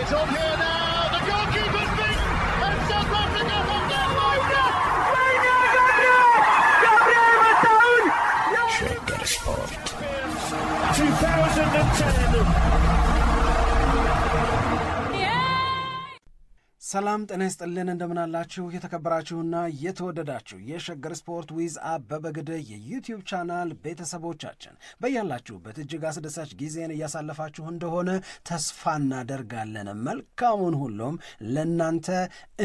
It's on here now. The goalkeeper's beaten, and South Africa have done Shegger Sport 2010. ሰላም ጤና ይስጥልን እንደምን አላችሁ የተከበራችሁና የተወደዳችሁ የሸገር ስፖርት ዊዝ አበበ ግደይ የዩቲዩብ ቻናል ቤተሰቦቻችን በያላችሁበት እጅግ አስደሳች ጊዜን እያሳለፋችሁ እንደሆነ ተስፋ እናደርጋለን። መልካሙን ሁሉም ለናንተ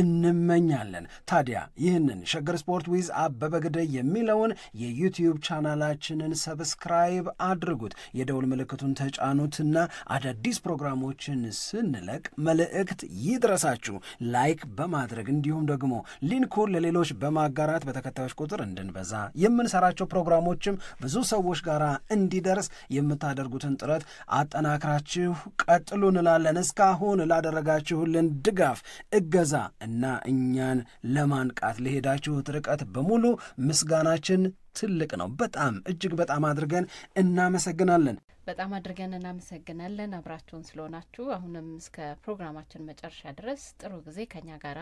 እንመኛለን። ታዲያ ይህንን ሸገር ስፖርት ዊዝ አበበ ግደይ የሚለውን የዩቲዩብ ቻናላችንን ሰብስክራይብ አድርጉት፣ የደውል ምልክቱን ተጫኑትና አዳዲስ ፕሮግራሞችን ስንለቅ መልእክት ይድረሳችሁ። ላይክ በማድረግ እንዲሁም ደግሞ ሊንኩን ለሌሎች በማጋራት በተከታዮች ቁጥር እንድንበዛ የምንሰራቸው ፕሮግራሞችም ብዙ ሰዎች ጋር እንዲደርስ የምታደርጉትን ጥረት አጠናክራችሁ ቀጥሉ እንላለን። እስካሁን ላደረጋችሁልን ድጋፍ፣ እገዛ እና እኛን ለማንቃት ለሄዳችሁት ርቀት በሙሉ ምስጋናችን ትልቅ ነው። በጣም እጅግ በጣም አድርገን እናመሰግናለን። በጣም አድርገን እናመሰግናለን አብራችሁን ስለሆናችሁ። አሁንም እስከ ፕሮግራማችን መጨረሻ ድረስ ጥሩ ጊዜ ከኛ ጋራ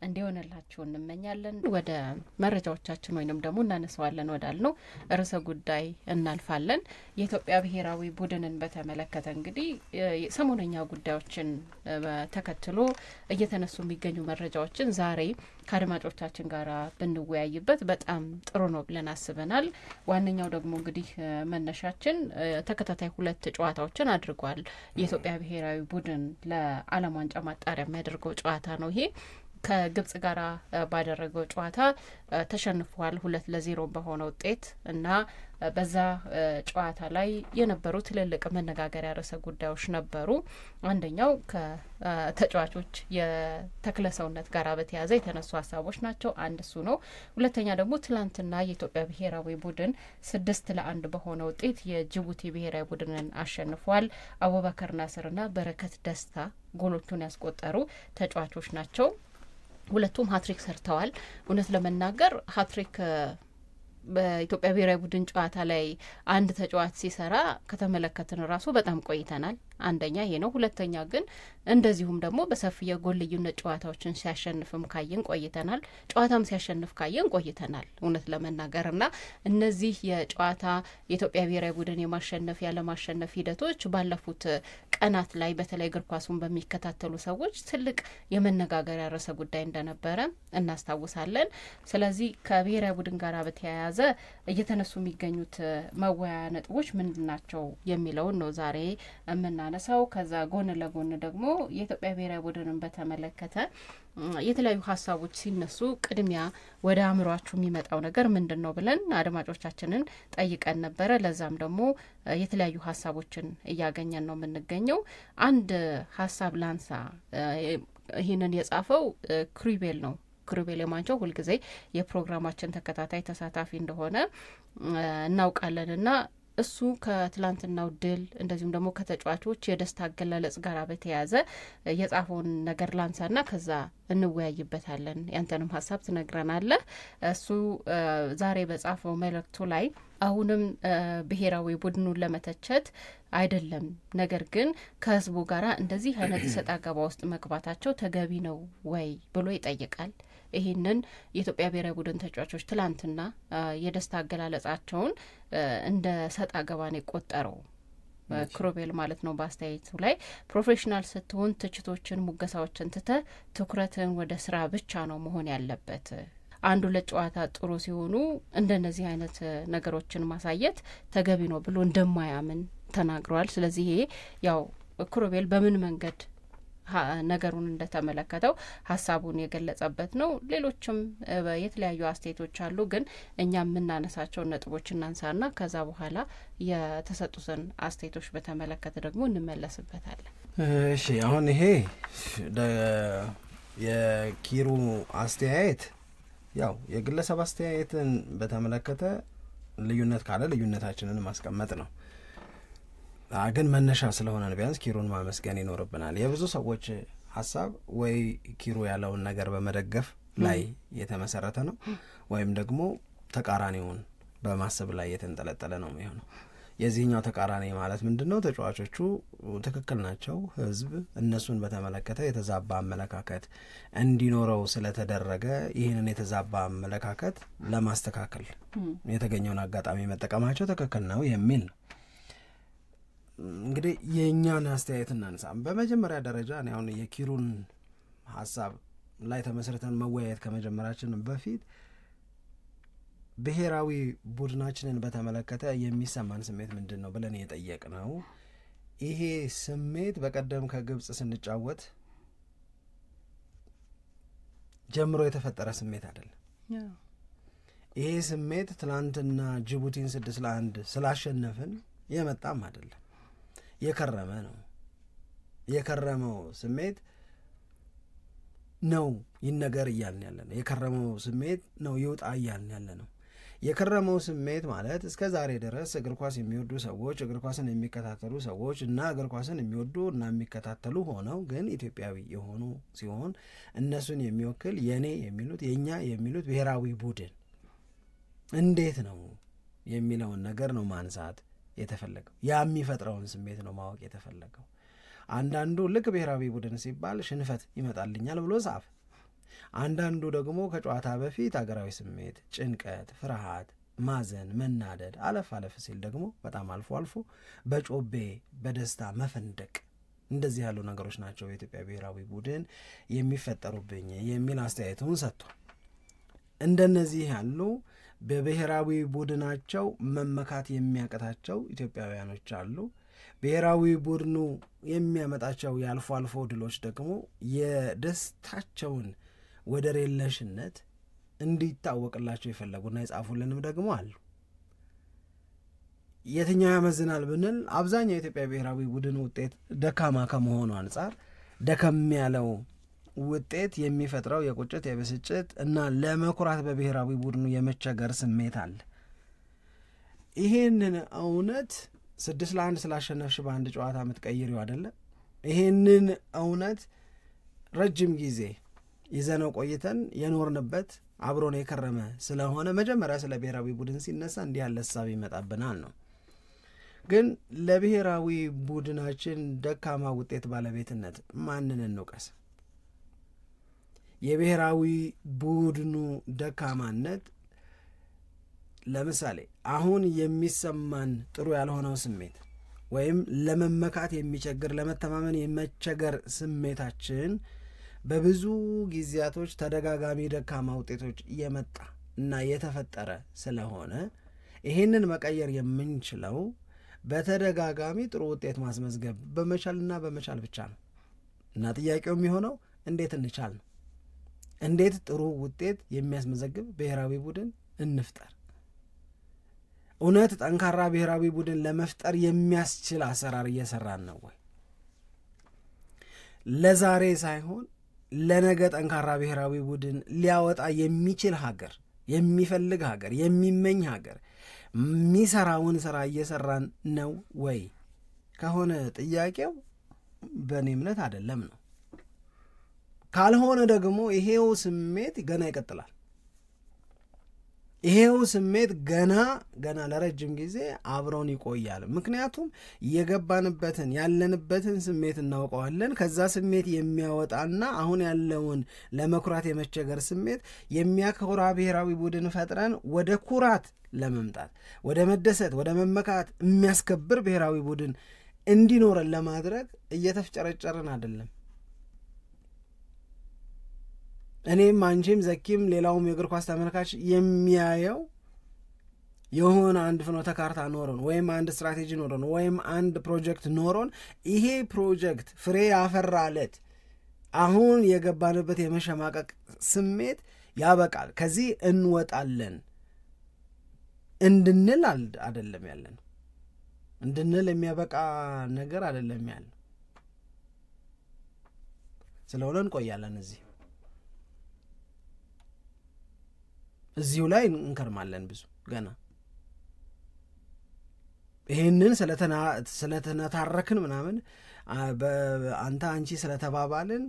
እንዲሆንላችሁ እንመኛለን። ወደ መረጃዎቻችን ወይንም ደግሞ እናነሳዋለን ወዳልነው ርዕሰ ጉዳይ እናልፋለን። የኢትዮጵያ ብሔራዊ ቡድንን በተመለከተ እንግዲህ ሰሞነኛ ጉዳዮችን ተከትሎ እየተነሱ የሚገኙ መረጃዎችን ዛሬ ከአድማጮቻችን ጋር ብንወያይበት በጣም ጥሩ ነው ብለን አስበናል። ዋነኛው ደግሞ እንግዲህ መነሻችን ተከታታይ 2 ጨዋታዎችን አድርጓል የኢትዮጵያ ብሔራዊ ቡድን ለዓለም ዋንጫ ማጣሪያ የሚያደርገው ጨዋታ ነው። ይሄ ከግብጽ ጋር ባደረገው ጨዋታ ተሸንፏል 2-0 በሆነ ውጤት እና በዛ ጨዋታ ላይ የነበሩ ትልልቅ መነጋገሪያ ርዕሰ ጉዳዮች ነበሩ። አንደኛው ከተጫዋቾች የተክለሰውነት ጋር በተያያዘ የተነሱ ሀሳቦች ናቸው። አንድ እሱ ነው። ሁለተኛ ደግሞ ትላንትና የኢትዮጵያ ብሔራዊ ቡድን 6-1 በሆነ ውጤት የጅቡቲ ብሔራዊ ቡድንን አሸንፏል። አቡበከር ናስርና በረከት ደስታ ጎሎቹን ያስቆጠሩ ተጫዋቾች ናቸው። ሁለቱም ሃትሪክ ሰርተዋል። እውነት ለመናገር ሃትሪክ በኢትዮጵያ ብሔራዊ ቡድን ጨዋታ ላይ አንድ ተጫዋች ሲሰራ ከተመለከትን ራሱ በጣም ቆይተናል። አንደኛ ይሄ ነው። ሁለተኛ ግን እንደዚሁም ደግሞ በሰፊ የጎል ልዩነት ጨዋታዎችን ሲያሸንፍም ካየን ቆይተናል። ጨዋታም ሲያሸንፍ ካየን ቆይተናል እውነት ለመናገርና እነዚህ የጨዋታ የኢትዮጵያ ብሔራዊ ቡድን የማሸነፍ ያለ ማሸነፍ ሂደቶች ባለፉት ቀናት ላይ በተለይ እግር ኳሱን በሚከታተሉ ሰዎች ትልቅ የመነጋገሪያ ርዕሰ ጉዳይ እንደነበረ እናስታውሳለን። ስለዚህ ከብሔራዊ ቡድን ጋር በተያያዘ እየተነሱ የሚገኙት መወያያ ነጥቦች ምንድናቸው የሚለውን ነው ዛሬ የምናነሳው። ከዛ ጎን ለጎን ደግሞ የኢትዮጵያ ብሔራዊ ቡድንን በተመለከተ የተለያዩ ሀሳቦች ሲነሱ ቅድሚያ ወደ አእምሯችሁ የሚመጣው ነገር ምንድነው ብለን አድማጮቻችንን ጠይቀን ነበረ። ለዛም ደግሞ የተለያዩ ሀሳቦችን እያገኘን ነው የምንገኘው። አንድ ሀሳብ ላንሳ። ይህንን የጻፈው ክሩቤል ነው። ክሩቤል የማንቸው ሁልጊዜ የፕሮግራማችን ተከታታይ ተሳታፊ እንደሆነ እናውቃለንና እሱ ከትላንትናው ድል እንደዚሁም ደግሞ ከተጫዋቾች የደስታ አገላለጽ ጋር በተያያዘ የጻፈውን ነገር ላንሳና ከዛ እንወያይበታለን። ያንተንም ሀሳብ ትነግረናለህ። እሱ ዛሬ በጻፈው መልእክቱ ላይ አሁንም ብሔራዊ ቡድኑን ለመተቸት አይደለም፣ ነገር ግን ከህዝቡ ጋራ እንደዚህ አይነት ሰጣ ገባ ውስጥ መግባታቸው ተገቢ ነው ወይ ብሎ ይጠይቃል። ይሄንን የኢትዮጵያ ብሔራዊ ቡድን ተጫዋቾች ትላንትና የደስታ አገላለጻቸውን እንደ ሰጣ ገባ ነው የቆጠረው ክሩቤል ማለት ነው። በአስተያየቱ ላይ ፕሮፌሽናል ስትሆን ትችቶችን፣ ሙገሳዎችን ትተህ ትኩረትን ወደ ስራ ብቻ ነው መሆን ያለበት። አንዱ ለጨዋታ ጥሩ ሲሆኑ እንደነዚህ አይነት ነገሮችን ማሳየት ተገቢ ነው ብሎ እንደማያምን ተናግሯል። ስለዚህ ይሄ ያው ክሩቤል በምን መንገድ ነገሩን እንደተመለከተው ሀሳቡን የገለጸበት ነው። ሌሎችም የተለያዩ አስተያየቶች አሉ። ግን እኛ የምናነሳቸው ነጥቦች እናንሳና ከዛ በኋላ የተሰጡትን አስተያየቶች በተመለከተ ደግሞ እንመለስበታለን። እሺ አሁን ይሄ የኪሩ አስተያየት ያው የግለሰብ አስተያየትን በተመለከተ ልዩነት ካለ ልዩነታችንን ማስቀመጥ ነው። ግን መነሻ ስለሆነ ቢያንስ ኪሩን ማመስገን ይኖርብናል። የብዙ ሰዎች ሀሳብ ወይ ኪሩ ያለውን ነገር በመደገፍ ላይ የተመሰረተ ነው ወይም ደግሞ ተቃራኒውን በማሰብ ላይ የተንጠለጠለ ነው የሚሆነው። የዚህኛው ተቃራኒ ማለት ምንድነው? ተጫዋቾቹ ትክክል ናቸው፣ ህዝብ እነሱን በተመለከተ የተዛባ አመለካከት እንዲኖረው ስለተደረገ ይህንን የተዛባ አመለካከት ለማስተካከል የተገኘውን አጋጣሚ መጠቀማቸው ትክክል ነው የሚል ነው። እንግዲህ የእኛን አስተያየት እናንሳ። በመጀመሪያ ደረጃ እኔ አሁን የኪሩን ሀሳብ ላይ ተመስርተን መወያየት ከመጀመራችን በፊት ብሔራዊ ቡድናችንን በተመለከተ የሚሰማን ስሜት ምንድን ነው ብለን የጠየቅነው፣ ይሄ ስሜት በቀደም ከግብጽ ስንጫወት ጀምሮ የተፈጠረ ስሜት አይደለም። ይሄ ስሜት ትናንትና ጅቡቲን 6-1 ስላሸነፍን የመጣም አይደለም፣ የከረመ ነው። የከረመው ስሜት ነው ይነገር እያልን ያለ ነው። የከረመው ስሜት ነው ይውጣ እያልን ያለ ነው። የከረመው ስሜት ማለት እስከ ዛሬ ድረስ እግር ኳስ የሚወዱ ሰዎች፣ እግር ኳስን የሚከታተሉ ሰዎች እና እግር ኳስን የሚወዱ እና የሚከታተሉ ሆነው ግን ኢትዮጵያዊ የሆኑ ሲሆን እነሱን የሚወክል የኔ የሚሉት የኛ የሚሉት ብሔራዊ ቡድን እንዴት ነው የሚለውን ነገር ነው ማንሳት የተፈለገው። ያ የሚፈጥረውን ስሜት ነው ማወቅ የተፈለገው። አንዳንዱ ልክ ብሔራዊ ቡድን ሲባል ሽንፈት ይመጣልኛል ብሎ ጻፍ። አንዳንዱ ደግሞ ከጨዋታ በፊት አገራዊ ስሜት፣ ጭንቀት፣ ፍርሃት፣ ማዘን፣ መናደድ፣ አለፍ አለፍ ሲል ደግሞ በጣም አልፎ አልፎ በጮቤ በደስታ መፈንደቅ፣ እንደዚህ ያሉ ነገሮች ናቸው የኢትዮጵያ ብሔራዊ ቡድን የሚፈጠሩብኝ የሚል አስተያየቱን ሰጥቷል። እንደነዚህ ያሉ በብሔራዊ ቡድናቸው መመካት የሚያቀታቸው ኢትዮጵያውያኖች አሉ። ብሔራዊ ቡድኑ የሚያመጣቸው የአልፎ አልፎ ድሎች ደግሞ የደስታቸውን ወደር የለሽነት እንዲታወቅላቸው የፈለጉና የጻፉልንም ደግሞ አሉ። የትኛው ያመዝናል ብንል አብዛኛው የኢትዮጵያ ብሔራዊ ቡድን ውጤት ደካማ ከመሆኑ አንጻር ደከም ያለው ውጤት የሚፈጥረው የቁጭት የብስጭት እና ለመኩራት በብሔራዊ ቡድኑ የመቸገር ስሜት አለ። ይሄንን እውነት 6-1 ስላሸነፍሽ በአንድ ጨዋታ የምትቀይሪው አይደለም። ይሄንን እውነት ረጅም ጊዜ ይዘነው ቆይተን የኖርንበት አብሮን የከረመ ስለሆነ መጀመሪያ ስለ ብሔራዊ ቡድን ሲነሳ እንዲህ ያለ ሀሳብ ይመጣብናል ነው። ግን ለብሔራዊ ቡድናችን ደካማ ውጤት ባለቤትነት ማንን እንውቀስ? የብሔራዊ ቡድኑ ደካማነት ለምሳሌ አሁን የሚሰማን ጥሩ ያልሆነው ስሜት ወይም ለመመካት የሚቸግር ለመተማመን የመቸገር ስሜታችን በብዙ ጊዜያቶች ተደጋጋሚ ደካማ ውጤቶች የመጣ እና የተፈጠረ ስለሆነ ይሄንን መቀየር የምንችለው በተደጋጋሚ ጥሩ ውጤት ማስመዝገብ በመቻልና በመቻል ብቻ ነው። እና ጥያቄው የሚሆነው እንዴት እንቻል ነው። እንዴት ጥሩ ውጤት የሚያስመዘግብ ብሔራዊ ቡድን እንፍጠር? እውነት ጠንካራ ብሔራዊ ቡድን ለመፍጠር የሚያስችል አሰራር እየሰራን ነው ወይ? ለዛሬ ሳይሆን ለነገ ጠንካራ ብሔራዊ ቡድን ሊያወጣ የሚችል ሀገር፣ የሚፈልግ ሀገር፣ የሚመኝ ሀገር የሚሰራውን ስራ እየሰራን ነው ወይ ከሆነ ጥያቄው በእኔ እምነት አይደለም ነው። ካልሆነ ደግሞ ይሄው ስሜት ገና ይቀጥላል። ይሄው ስሜት ገና ለረጅም ጊዜ አብረውን ይቆያል። ምክንያቱም የገባንበትን ያለንበትን ስሜት እናውቀዋለን። ከዛ ስሜት የሚያወጣና አሁን ያለውን ለመኩራት የመቸገር ስሜት የሚያኮራ ብሔራዊ ቡድን ፈጥረን ወደ ኩራት ለመምጣት ወደ መደሰት ወደ መመካት የሚያስከብር ብሔራዊ ቡድን እንዲኖረን ለማድረግ እየተፍጨረጨርን አይደለም። እኔም አንቺም ዘኪም ሌላውም የእግር ኳስ ተመልካች የሚያየው የሆነ አንድ ፍኖተ ካርታ ኖሮን ወይም አንድ ስትራቴጂ ኖሮን ወይም አንድ ፕሮጀክት ኖሮን ይሄ ፕሮጀክት ፍሬ ያፈራለት አሁን የገባንበት የመሸማቀቅ ስሜት ያበቃል፣ ከዚህ እንወጣለን እንድንል አይደለም ያለን። እንድንል የሚያበቃ ነገር አይደለም ያለን። ስለሆነ እንቆያለን እዚሁ ላይ እንከርማለን ብዙ ገና። ይሄንን ስለተነታረክን ምናምን አንተ አንቺ ስለተባባልን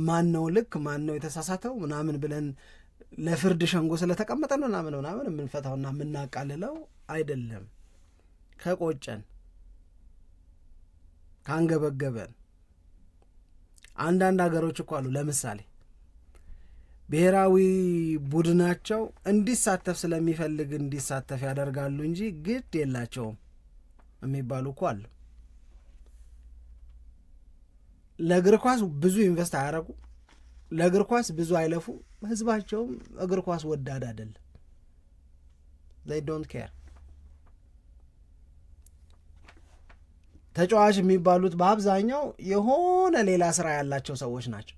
ማን ነው ልክ ማን ነው የተሳሳተው ምናምን ብለን ለፍርድ ሸንጎ ስለተቀመጠን ምናምን የምንፈታውና የምናቃልለው አይደለም። ከቆጨን ካንገበገበን አንዳንድ ሀገሮች እኮ አሉ ለምሳሌ ብሔራዊ ቡድናቸው እንዲሳተፍ ስለሚፈልግ እንዲሳተፍ ያደርጋሉ እንጂ ግድ የላቸውም የሚባሉ እኮ አሉ። ለእግር ኳስ ብዙ ኢንቨስት አያረጉ፣ ለእግር ኳስ ብዙ አይለፉ፣ ህዝባቸውም እግር ኳስ ወዳድ አይደለም። they don't care። ተጫዋች የሚባሉት በአብዛኛው የሆነ ሌላ ስራ ያላቸው ሰዎች ናቸው።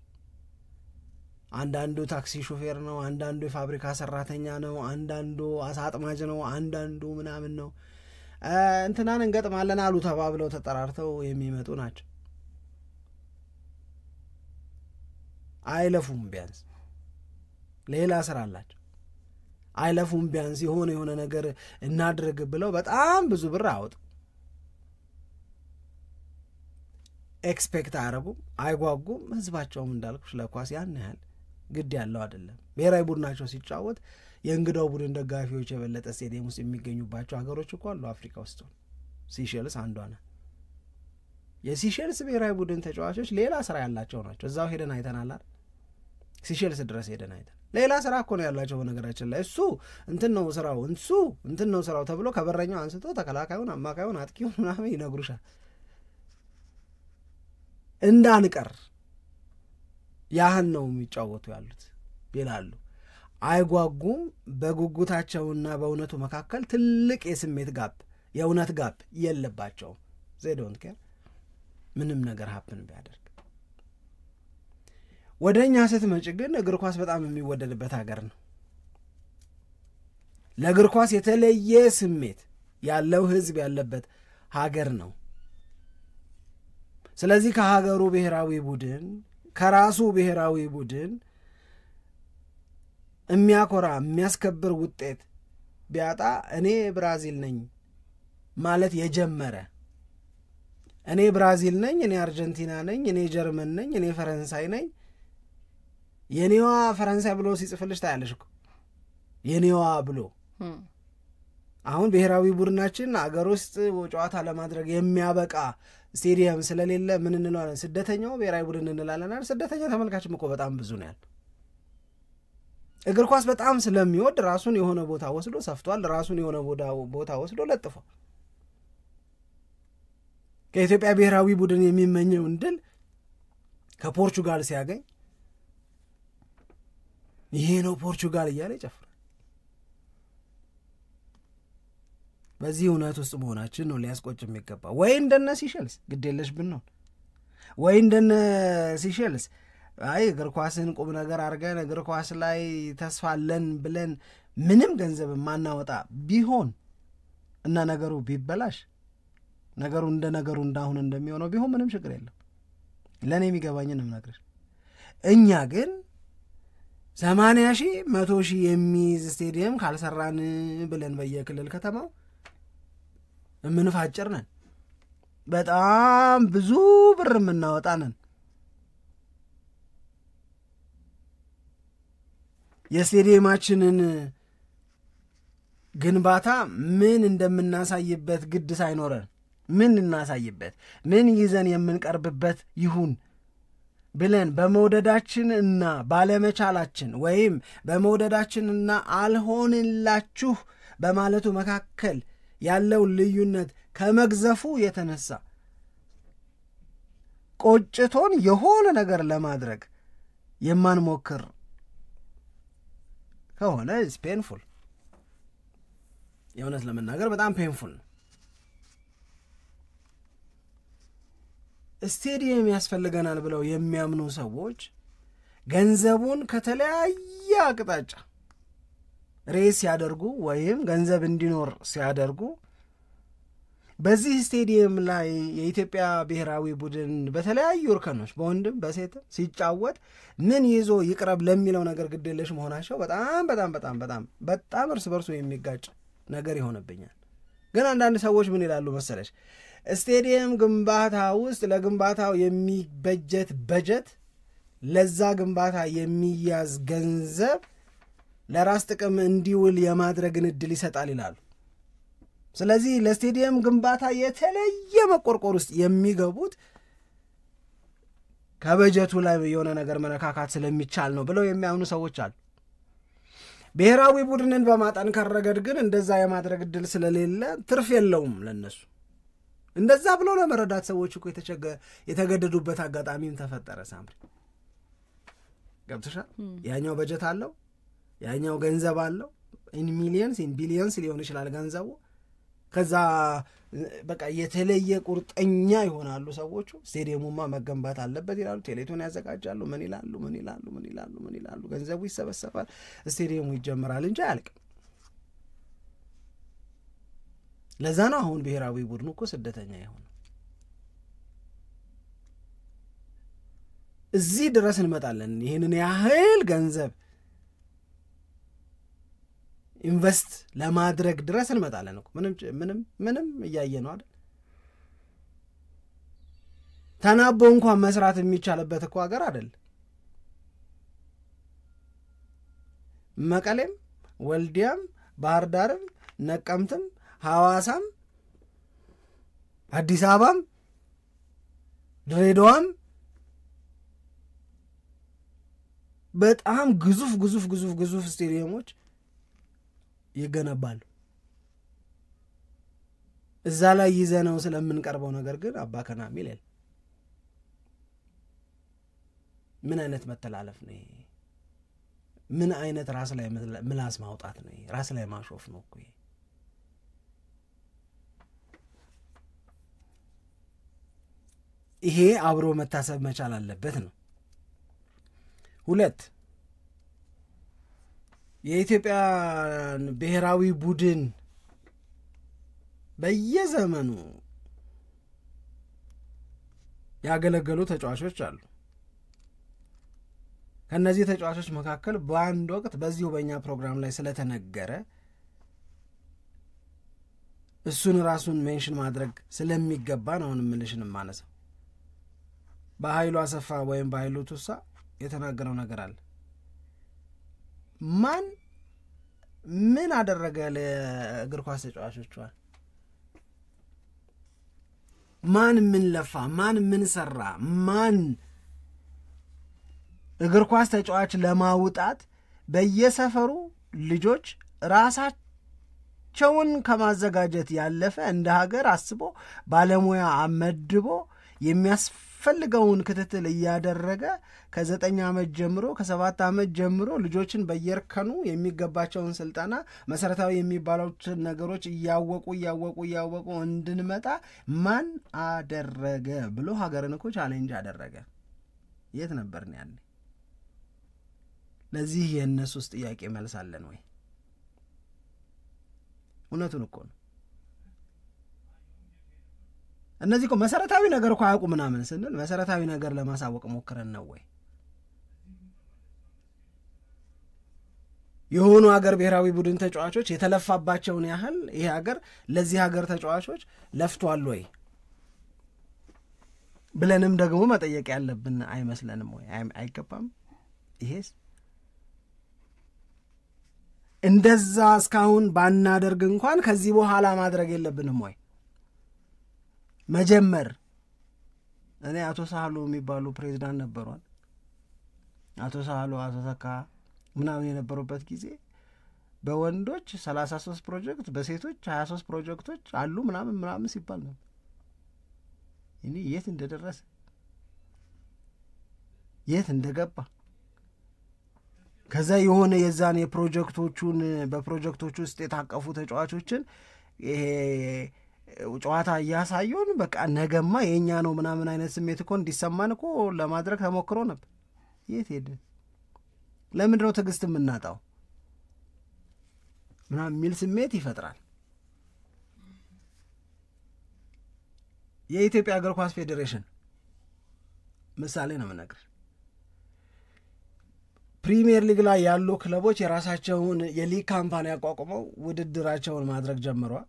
አንዳንዱ ታክሲ ሾፌር ነው፣ አንዳንዱ የፋብሪካ ሰራተኛ ነው፣ አንዳንዱ አሳ አጥማጅ ነው፣ አንዳንዱ ምናምን ነው። እንትናን እንገጥማለን አሉ ተባብለው ተጠራርተው የሚመጡ ናቸው። አይለፉም፣ ቢያንስ ሌላ ስራ አላቸው። አይለፉም፣ ቢያንስ የሆነ ነገር እናድርግ ብለው በጣም ብዙ ብር አወጡ። ኤክስፔክት አያረጉም፣ አይጓጉም። ህዝባቸውም እንዳልኩሽ ለኳስ ያን ያህል ግድ ያለው አይደለም። ብሔራዊ ቡድናቸው ሲጫወት የእንግዳው ቡድን ደጋፊዎች የበለጠ ስቴዲየም ውስጥ የሚገኙባቸው ሀገሮች እኮ አሉ። አፍሪካ ውስጥ ሲሼልስ አንዷ ናት። የሲሼልስ ብሔራዊ ቡድን ተጫዋቾች ሌላ ስራ ያላቸው ናቸው። እዛው ሄደን አይተናል አይደል? ሲሼልስ ድረስ ሄደን አይተን ሌላ ስራ እኮ ነው ያላቸው። በነገራችን ላይ እሱ እንትን ነው ስራው ተብሎ ከበረኛው አንስቶ ተከላካዩን፣ አማካዩን፣ አጥቂውን ምናምን ይነግሩሻል። እንዳንቀር ያህን ነው የሚጫወቱ ያሉት ይላሉ። አይጓጉም። በጉጉታቸውና በእውነቱ መካከል ትልቅ የስሜት ጋፕ፣ የእውነት ጋፕ የለባቸውም። they don't care ምንም ነገር ሀፕን ቢያደርግ። ወደኛ ስትመጪ ግን እግር ኳስ በጣም የሚወደድበት ሀገር ነው። ለእግር ኳስ የተለየ ስሜት ያለው ህዝብ ያለበት ሀገር ነው። ስለዚህ ከሀገሩ ብሔራዊ ቡድን ከራሱ ብሔራዊ ቡድን የሚያኮራ የሚያስከብር ውጤት ቢያጣ እኔ ብራዚል ነኝ ማለት የጀመረ፣ እኔ ብራዚል ነኝ፣ እኔ አርጀንቲና ነኝ፣ እኔ ጀርመን ነኝ፣ እኔ ፈረንሳይ ነኝ፣ የኔዋ ፈረንሳይ ብሎ ሲጽፍልሽ ታያለሽ እኮ የኔዋ ብሎ። አሁን ብሔራዊ ቡድናችን አገር ውስጥ ጨዋታ ለማድረግ የሚያበቃ ስቴዲየም ስለሌለ ምን እንለዋለን? ስደተኛው ብሔራዊ ቡድን እንላለን አይደል? ስደተኛ ተመልካችም እኮ በጣም ብዙ ነው ያለው። እግር ኳስ በጣም ስለሚወድ ራሱን የሆነ ቦታ ወስዶ ሰፍቷል፣ ራሱን የሆነ ቦታ ወስዶ ለጥፏል። ከኢትዮጵያ ብሔራዊ ቡድን የሚመኘውን ድል ከፖርቹጋል ሲያገኝ ይሄ ነው ፖርቹጋል እያለ ይጨፍራል። በዚህ እውነት ውስጥ መሆናችን ነው ሊያስቆጭ የሚገባ። ወይ እንደነ ሲሼልስ ግዴለሽ ብንሆን፣ ወይ እንደነ ሲሼልስ አይ እግር ኳስን ቁም ነገር አድርገን እግር ኳስ ላይ ተስፋ አለን ብለን ምንም ገንዘብ ማናወጣ ቢሆን እና ነገሩ ቢበላሽ፣ ነገሩ እንዳሁን እንደሚሆነው ቢሆን ምንም ችግር የለም። ለእኔ የሚገባኝን እምነግርሽ። እኛ ግን 80,000 100,000 የሚይዝ ስቴዲየም ካልሰራን ብለን በየክልል ከተማው የምንፋጭር ነን። በጣም ብዙ ብር የምናወጣ ነን። የስቴዲየማችንን ግንባታ ምን እንደምናሳይበት ግድ ሳይኖረን ምን እናሳይበት፣ ምን ይዘን የምንቀርብበት ይሁን ብለን በመውደዳችንና ባለመቻላችን ወይም በመውደዳችንና አልሆንላችሁ በማለቱ መካከል ያለው ልዩነት ከመግዘፉ የተነሳ ቆጭቶን የሆነ ነገር ለማድረግ የማንሞክር ከሆነ it's painful። የእውነት ለመናገር በጣም ፔንፉል ነው። ስቴዲየም ያስፈልገናል ብለው የሚያምኑ ሰዎች ገንዘቡን ከተለያየ አቅጣጫ ሬስ ሲያደርጉ ወይም ገንዘብ እንዲኖር ሲያደርጉ በዚህ ስቴዲየም ላይ የኢትዮጵያ ብሔራዊ ቡድን በተለያዩ እርከኖች በወንድም በሴትም ሲጫወት ምን ይዞ ይቅረብ ለሚለው ነገር ግዴለሽ መሆናቸው በጣም በጣም በጣም በጣም በጣም እርስ በርሱ የሚጋጭ ነገር ይሆንብኛል። ግን አንዳንድ ሰዎች ምን ይላሉ መሰለሽ? ስቴዲየም ግንባታ ውስጥ ለግንባታው የሚበጀት በጀት፣ ለዛ ግንባታ የሚያዝ ገንዘብ ለራስ ጥቅም እንዲውል የማድረግን እድል ይሰጣል ይላሉ። ስለዚህ ለስቴዲየም ግንባታ የተለየ መቆርቆር ውስጥ የሚገቡት ከበጀቱ ላይ የሆነ ነገር መነካካት ስለሚቻል ነው ብለው የሚያምኑ ሰዎች አሉ። ብሔራዊ ቡድንን በማጠንከር ረገድ ግን እንደዛ የማድረግ እድል ስለሌለ ትርፍ የለውም ለነሱ። እንደዛ ብሎ ለመረዳት ሰዎች እኮ የተገደዱበት አጋጣሚም ተፈጠረ። ሳምሪ ገብተሻል? ያኛው በጀት አለው፣ ያኛው ገንዘብ አለው። ኢን ሚሊየንስ ኢን ቢሊየንስ ሊሆን ይችላል ገንዘቡ። ከዛ በቃ የተለየ ቁርጠኛ ይሆናሉ ሰዎቹ። ስቴዲየሙማ መገንባት አለበት ይላሉ፣ ቴሌቶን ያዘጋጃሉ፣ ምን ይላሉ፣ ገንዘቡ ይሰበሰባል፣ ስቴዲየሙ ይጀምራል እንጂ አያልቅም። ለዛ ነው አሁን ብሔራዊ ቡድኑ እኮ ስደተኛ ይሆን። እዚህ ድረስ እንመጣለን፣ ይህንን ያህል ገንዘብ ኢንቨስት ለማድረግ ድረስ እንመጣለን እኮ ምንም እያየ ነው አይደል? ተናቦ እንኳን መስራት የሚቻልበት እኮ ሀገር አይደል? መቀሌም፣ ወልዲያም፣ ባህር ዳርም፣ ነቀምትም፣ ሐዋሳም፣ አዲስ አበባም፣ ድሬዳዋም በጣም ግዙፍ ስቴዲየሞች ይገነባሉ። እዛ ላይ ይዘነው ስለምንቀርበው ነገር ግን አባከና ሚል ምን አይነት መተላለፍ ነው? ምን አይነት ራስ ላይ ምላስ ማውጣት ነው? ራስ ላይ ማሾፍ ነው እኮ። ይሄ አብሮ መታሰብ መቻል አለበት ነው። 2 የኢትዮጵያ ብሔራዊ ቡድን በየዘመኑ ያገለገሉ ተጫዋቾች አሉ። ከነዚህ ተጫዋቾች መካከል በአንድ ወቅት በዚሁ በእኛ ፕሮግራም ላይ ስለተነገረ እሱን ራሱን ሜንሽን ማድረግ ስለሚገባ ነው ምንሽን ማነሳው። በኃይሉ አሰፋ ወይም በኃይሉ ቱሳ የተናገረው ነገር አለ። ማን ምን አደረገ ለእግር ኳስ ተጫዋቾች? ማን ምን ለፋ? ማን ምን ሰራ? ማን እግር ኳስ ተጫዋች ለማውጣት በየሰፈሩ ልጆች ራሳቸውን ከማዘጋጀት ያለፈ እንደ ሀገር አስቦ ባለሙያ አመድቦ የሚያስፈልገውን ክትትል እያደረገ ከ9 ዓመት ጀምሮ ከ7 ዓመት ጀምሮ ልጆችን በየርከኑ የሚገባቸውን ስልጠና መሰረታዊ የሚባሉትን ነገሮች እያወቁ እንድንመጣ ማን አደረገ ብሎ ሀገርን እኮ ቻሌንጅ አደረገ። የት ነበርን ያኔ? ለዚህ የእነሱስ ጥያቄ መልሳለን ወይ? እውነቱን እኮ ነው። እነዚህ እኮ መሰረታዊ ነገር እኮ አያውቁ ምናምን ስንል መሰረታዊ ነገር ለማሳወቅ ሞክረን ነው ወይ? የሆኑ ሀገር ብሔራዊ ቡድን ተጫዋቾች የተለፋባቸውን ያህል ይሄ ሀገር ለዚህ ሀገር ተጫዋቾች ለፍቷል ወይ ብለንም ደግሞ መጠየቅ ያለብን አይመስለንም ወይ? አይገባም? ይሄስ እንደዛ እስካሁን ባናደርግ እንኳን ከዚህ በኋላ ማድረግ የለብንም ወይ? መጀመር እኔ አቶ ሳህሉ የሚባሉ ፕሬዝዳንት ነበሯል። አቶ ሳህሉ አቶ ተካ ምናምን የነበሩበት ጊዜ በወንዶች 33 ፕሮጀክት በሴቶች 23 ፕሮጀክቶች አሉ ምናምን ሲባል ነው። እኔ የት እንደደረሰ የት እንደገባ ከዛ የሆነ የዛን የፕሮጀክቶቹን በፕሮጀክቶቹ ውስጥ የታቀፉ ተጫዋቾችን ይሄ ጨዋታ እያሳዩን በቃ ነገማ የኛ ነው ምናምን አይነት ስሜት እኮ እንዲሰማን እኮ ለማድረግ ተሞክሮ ነበር። የት ሄደ? ለምንድን ነው ትዕግስት የምናጣው? ምናምን የሚል ስሜት ይፈጥራል። የኢትዮጵያ እግር ኳስ ፌዴሬሽን ምሳሌ ነው የምነግርህ። ፕሪሚየር ሊግ ላይ ያሉ ክለቦች የራሳቸውን የሊግ ካምፓኒ አቋቁመው ውድድራቸውን ማድረግ ጀምረዋል።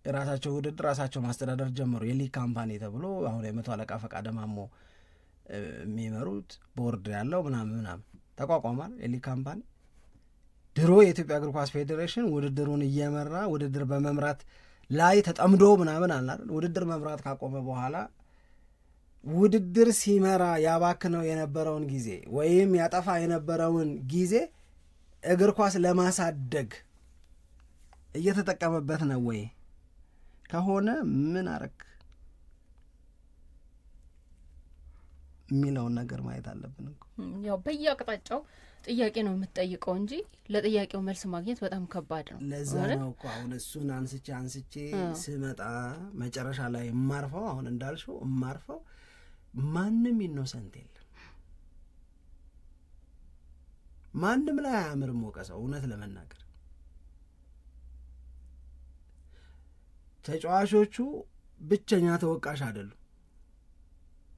የራሳቸው ውድድር ራሳቸው ማስተዳደር ጀምሮ የሊግ ካምፓኒ ተብሎ አሁን የመቶ አለቃ ፈቃደ ማሞ የሚመሩት ቦርድ ያለው ምናምን ተቋቋሟል። የሊግ ካምፓኒ ድሮ የኢትዮጵያ እግር ኳስ ፌዴሬሽን ውድድሩን እየመራ ውድድር በመምራት ላይ ተጠምዶ ምናምን አላል ውድድር መምራት ካቆመ በኋላ ውድድር ሲመራ ያባክነው የነበረውን ጊዜ ወይም ያጠፋ የነበረውን ጊዜ እግር ኳስ ለማሳደግ እየተጠቀመበት ነው ወይ ከሆነ ምን አረክ የሚለውን ነገር ማየት አለብን። ያው በየአቅጣጫው ጥያቄ ነው የምትጠይቀው እንጂ ለጥያቄው መልስ ማግኘት በጣም ከባድ ነው። ለዛ ነው እኮ አሁን እሱን አንስቼ ስመጣ መጨረሻ ላይ የማርፈው አሁን እንዳልሽው የማርፈው ማንም ኢኖሰንት የለም፣ ማንም ላይ አያምርም ወቀሰው። እውነት ለመናገር ተጫዋቾቹ ብቸኛ ተወቃሽ አይደሉም፣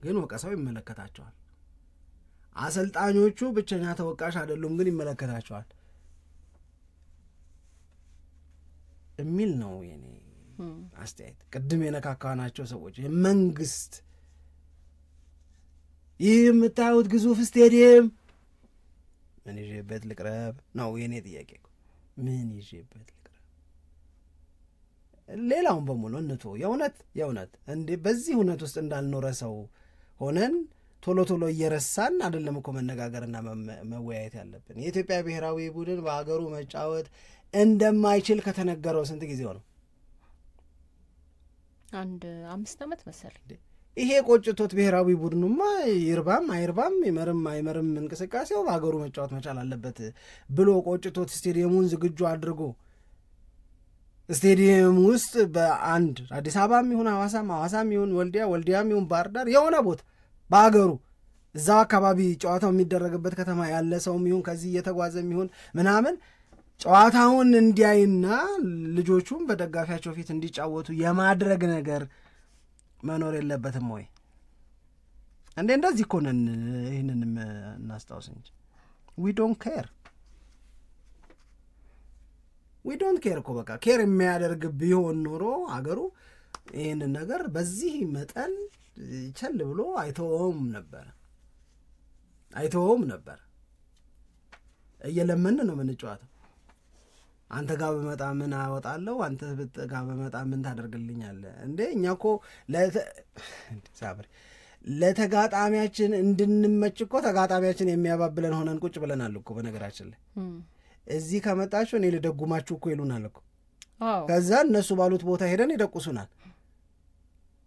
ግን ወቀሰው ይመለከታቸዋል። አሰልጣኞቹ ብቸኛ ተወቃሽ አይደሉም፣ ግን ይመለከታቸዋል የሚል ነው የኔ አስተያየት። ቅድም የነካካናቸው ሰዎች የመንግስት ይህ የምታዩት ግዙፍ ስቴዲየም ምን ይዤበት ልቅረብ ነው የኔ ጥያቄ። ምን ይዤበት ልቅረብ? ሌላውን በሙሉ እንቶ የእውነት እንዴ በዚህ እውነት ውስጥ እንዳልኖረ ሰው ሆነን ቶሎ እየረሳን አይደለም እኮ መነጋገርና መወያየት ያለብን። የኢትዮጵያ ብሔራዊ ቡድን በአገሩ መጫወት እንደማይችል ከተነገረው ስንት ጊዜው ነው? አንድ 5 ዓመት መሰለኝ። ይሄ ቆጭቶት ብሔራዊ ቡድኑማ ይርባም አይርባም ይመርም አይመርም እንቅስቃሴው በአገሩ መጫወት መቻል አለበት ብሎ ቆጭቶት ስቴዲየሙን ዝግጁ አድርጎ ስቴዲየም ውስጥ በአንድ አዲስ አበባም ይሁን ሐዋሳም ይሁን ወልዲያም ይሁን ባህር ዳር የሆነ ቦታ በአገሩ እዛው አካባቢ ጨዋታው የሚደረግበት ከተማ ያለ ሰውም ይሁን ከዚህ እየተጓዘም ይሁን ምናምን ጨዋታውን እንዲያይና ልጆቹም በደጋፊያቸው ፊት እንዲጫወቱ የማድረግ ነገር መኖር የለበትም ወይ? እንደዚህ እኮ ነን። ይህንንም እናስታውስ እንጂ we don't care እኮ በቃ ኬር የሚያደርግ ቢሆን ኖሮ አገሩ ይህንን ነገር በዚህ መጠን ቸል ብሎ አይተውም ነበር። እየለመን ነው የምንጫወተው። አንተ ጋር በመጣ ምን አወጣለሁ፣ አንተ ጋር በመጣ ምን ታደርግልኛለህ እንዴ? እኛ እኮ ለተጋጣሚያችን እንድንመች እኮ ተጋጣሚያችን የሚያባብለን ሆነን ቁጭ ብለናል እኮ። በነገራችን ላይ እዚህ ከመጣችሁ እኔ ልደጉማችሁ እኮ ይሉናል እኮ። ከዛ እነሱ ባሉት ቦታ ሄደን ይደቁሱናል።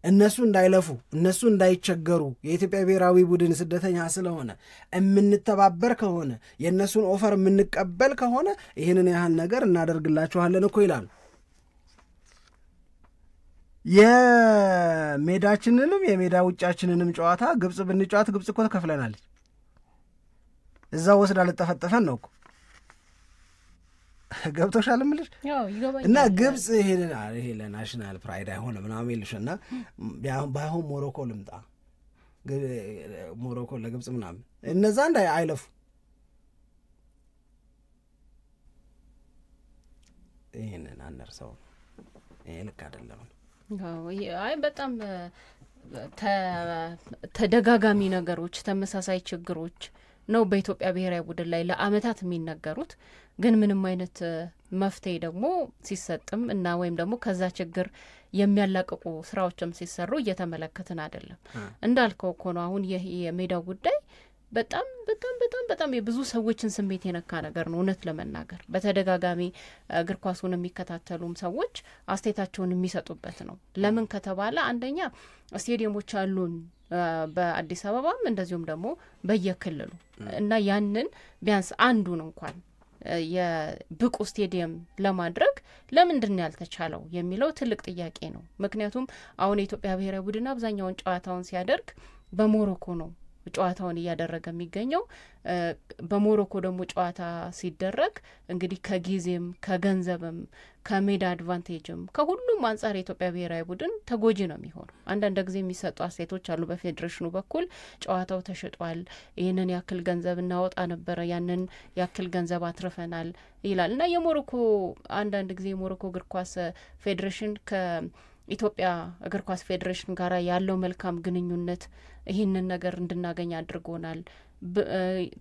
እነሱ እንዳይለፉ እነሱ እንዳይቸገሩ የኢትዮጵያ ብሔራዊ ቡድን ስደተኛ ስለሆነ የምንተባበር ከሆነ የእነሱን ኦፈር የምንቀበል ከሆነ ይህንን ያህል ነገር እናደርግላችኋለን እኮ ይላሉ። የሜዳችንንም የሜዳ ውጫችንንም ጨዋታ ግብጽ ብንጫወት ግብጽ እኮ ተከፍለናለች። እዛው ወስዳ ልጠፈጠፈን ነው እኮ። ገብቶሻል ምልሽ እና ግብጽ ይሄ ለናሽናል ፕራይድ አይሆን ምናምን ይልሽና ባይሆን ሞሮኮ ልምጣ ሞሮኮ ለግብጽ ምናምን እነዛ አይለፉ። ይሄንን አነርሰው ይሄ ልክ አይደለም። አይ በጣም ተደጋጋሚ ነገሮች ተመሳሳይ ችግሮች ነው በኢትዮጵያ ብሔራዊ ቡድን ላይ ለአመታት የሚነገሩት። ግን ምንም አይነት መፍትሄ ደግሞ ሲሰጥም እና ወይም ደግሞ ከዛ ችግር የሚያላቅቁ ስራዎችም ሲሰሩ እየተመለከትን አይደለም። እንዳልከው እኮ ነው አሁን የሜዳው ጉዳይ በጣም የብዙ ሰዎችን ስሜት የነካ ነገር ነው። እውነት ለመናገር በተደጋጋሚ እግር ኳሱን የሚከታተሉም ሰዎች አስተያየታቸውን የሚሰጡበት ነው። ለምን ከተባለ አንደኛ ስቴዲየሞች አሉን በአዲስ አበባም እንደዚሁም ደግሞ በየክልሉ እና ያንን ቢያንስ አንዱን እንኳን የብቁ ስቴዲየም ለማድረግ ለምንድን ያልተቻለው የሚለው ትልቅ ጥያቄ ነው። ምክንያቱም አሁን የኢትዮጵያ ብሔራዊ ቡድን አብዛኛውን ጨዋታውን ሲያደርግ በሞሮኮ ነው ጨዋታውን እያደረገ የሚገኘው። በሞሮኮ ደግሞ ጨዋታ ሲደረግ እንግዲህ ከጊዜም ከገንዘብም ከሜዳ አድቫንቴጅም ከሁሉም አንጻር የኢትዮጵያ ብሔራዊ ቡድን ተጎጂ ነው የሚሆነው። አንዳንድ ጊዜ የሚሰጡ አስተያየቶች አሉ በፌዴሬሽኑ በኩል ጨዋታው ተሽጧል፣ ይህንን ያክል ገንዘብ እናወጣ ነበረ፣ ያንን ያክል ገንዘብ አትርፈናል ይላል እና የሞሮኮ አንዳንድ ጊዜ የሞሮኮ እግር ኳስ ፌዴሬሽን ኢትዮጵያ እግር ኳስ ፌዴሬሽን ጋር ያለው መልካም ግንኙነት ይህንን ነገር እንድናገኝ አድርጎናል፣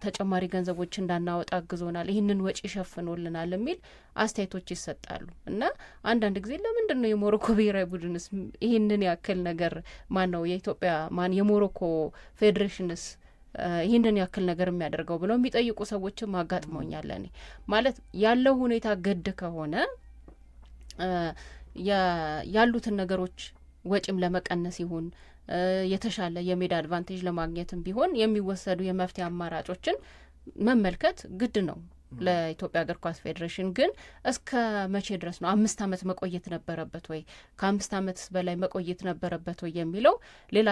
ተጨማሪ ገንዘቦች እንዳናወጣ አግዞናል፣ ይህንን ወጪ ሸፍኖልናል የሚል አስተያየቶች ይሰጣሉ። እና አንዳንድ ጊዜ ለምንድን ነው የሞሮኮ ብሔራዊ ቡድንስ ይህንን ያክል ነገር የኢትዮጵያ የሞሮኮ ፌዴሬሽንስ ይህንን ያክል ነገር የሚያደርገው ብለው የሚጠይቁ ሰዎችም አጋጥመውኛል። እኔ ማለት ያለው ሁኔታ ገድ ከሆነ ያሉትን ነገሮች ወጪም ለመቀነስ ይሁን የተሻለ የሜዳ አድቫንቴጅ ለማግኘትም ቢሆን የሚወሰዱ የመፍትሄ አማራጮችን መመልከት ግድ ነው ለኢትዮጵያ እግር ኳስ ፌዴሬሽን። ግን እስከ መቼ ድረስ ነው 5 ዓመት መቆየት ነበረበት ወይ ከ5 ዓመት በላይ መቆየት ነበረበት ወይ የሚለው ሌላ